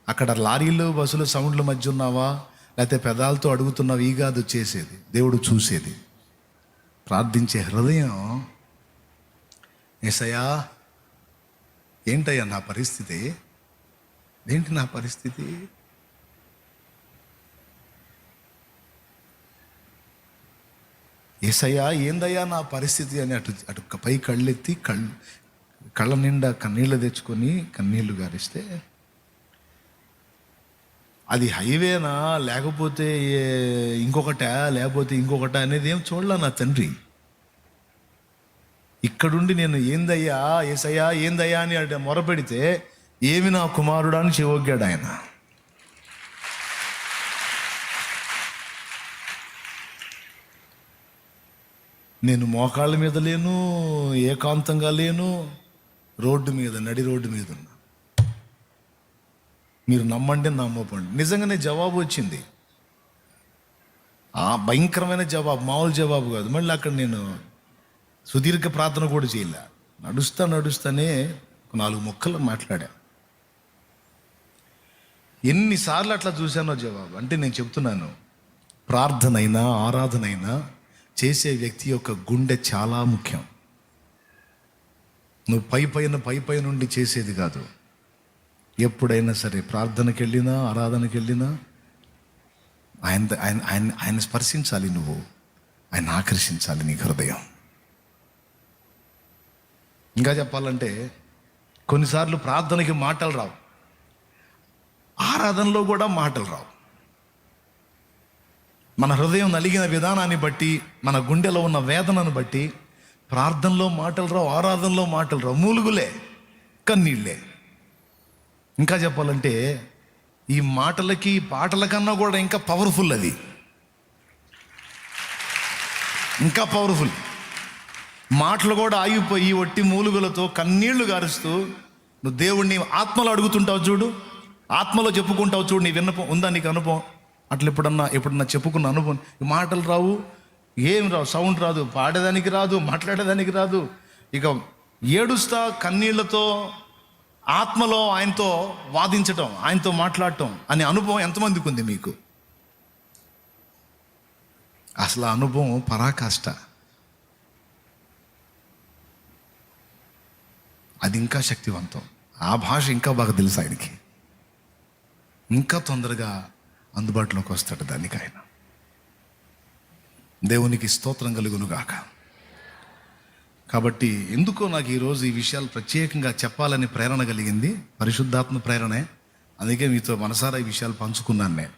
అక్కడ లారీలు, బస్సులు సౌండ్ల మధ్య ఉన్నావా, లేకపోతే పెదాలతో అడుగుతున్నావా, ఈ కాదు చేసేది. దేవుడు చూసేది ప్రార్థించే హృదయం. యేసయ్యా, ఏంటయ్యా నా పరిస్థితి? ఏంటి నా పరిస్థితి? యేసయ్యా, ఏందయ్యా నా పరిస్థితి అని అటు పై కళ్ళెత్తి కళ్ళ నిండా కన్నీళ్ళు తెచ్చుకొని కన్నీళ్లు గారిస్తే, అది హైవేనా లేకపోతే ఇంకొకట అనేది ఏం చూడలే నా తండ్రి. ఇక్కడుండి నేను ఏందయ్యా యేసయ్యా ఏందయ్యా అని అంటే మొరపెడితే, ఏమి నా కుమారుడా అని చెవొగ్గాడు ఆయన. నేను మోకాళ్ళ మీద లేను, ఏకాంతంగా లేను, రోడ్డు మీద, నడి రోడ్డు మీద ఉన్నా. మీరు నమ్మండి నమ్మకండి, నిజంగానే జవాబు వచ్చింది. ఆ భయంకరమైన జవాబు, మామూలు జవాబు కాదు. మళ్ళీ అక్కడ నేను సుదీర్ఘ ప్రార్థన కూడా చేయలే. నడుస్తానే 4 ముక్కలు మాట్లాడా. ఎన్నిసార్లు అట్లా చూశానో జవాబు. అంటే నేను చెప్తున్నాను, ప్రార్థనైనా ఆరాధనైనా చేసే వ్యక్తి యొక్క గుండె చాలా ముఖ్యం. నువ్వు పై నుండి చేసేది కాదు. ఎప్పుడైనా సరే ప్రార్థనకి వెళ్ళినా ఆరాధనకి వెళ్ళినా ఆయన స్పర్శించాలి. నువ్వు ఆయన ఆకర్షించాలి నీ హృదయం. ఇంకా చెప్పాలంటే కొన్నిసార్లు ప్రార్థనకి మాటలు రావు, ఆరాధనలో కూడా మాటలు రావు. మన హృదయం నలిగిన విధానాన్ని బట్టి, మన గుండెలో ఉన్న వేదనను బట్టి ప్రార్థనలో మాటలు రావు, ఆరాధనలో మాటలు రావు. మూలుగులే, కన్నీళ్ళే. ఇంకా చెప్పాలంటే ఈ మాటలకి పాటల కన్నా కూడా ఇంకా పవర్ఫుల్, అది ఇంకా పవర్ఫుల్. మాటలు కూడా ఆగిపోయి ఒట్టి మూలుగులతో కన్నీళ్లు గారుస్తూ నువ్వు దేవుణ్ణి ఆత్మలో అడుగుతుంటావు చూడు, ఆత్మలో చెప్పుకుంటావు చూడు. నీ విన్నపం ఉందా, నీకు అనుభవం? అట్లా ఎప్పుడన్నా చెప్పుకున్న అనుభవం. మాటలు రావు, ఏం రావు, సౌండ్ రాదు, పాడేదానికి రాదు, మాట్లాడేదానికి రాదు. ఇక ఏడుస్తా కన్నీళ్లతో ఆత్మలో ఆయనతో వాదించటం, ఆయనతో మాట్లాడటం అనే అనుభవం ఎంతమందికి ఉంది మీకు? అసలు ఆ అనుభవం పరాకాష్ట. అది ఇంకా శక్తివంతం. ఆ భాష ఇంకా బాగా తెలుసు ఆయనకి, ఇంకా తొందరగా అందుబాటులోకి వస్తాడు దానికి ఆయన. దేవునికి స్తోత్రం కలుగును గాక. కాబట్టి ఎందుకో నాకు ఈరోజు ఈ విషయాలు ప్రత్యేకంగా చెప్పాలని ప్రేరణ కలిగింది. పరిశుద్ధాత్మ ప్రేరణే. అందుకే మీతో మనసారా ఈ విషయాలు పంచుకున్నాను నేను.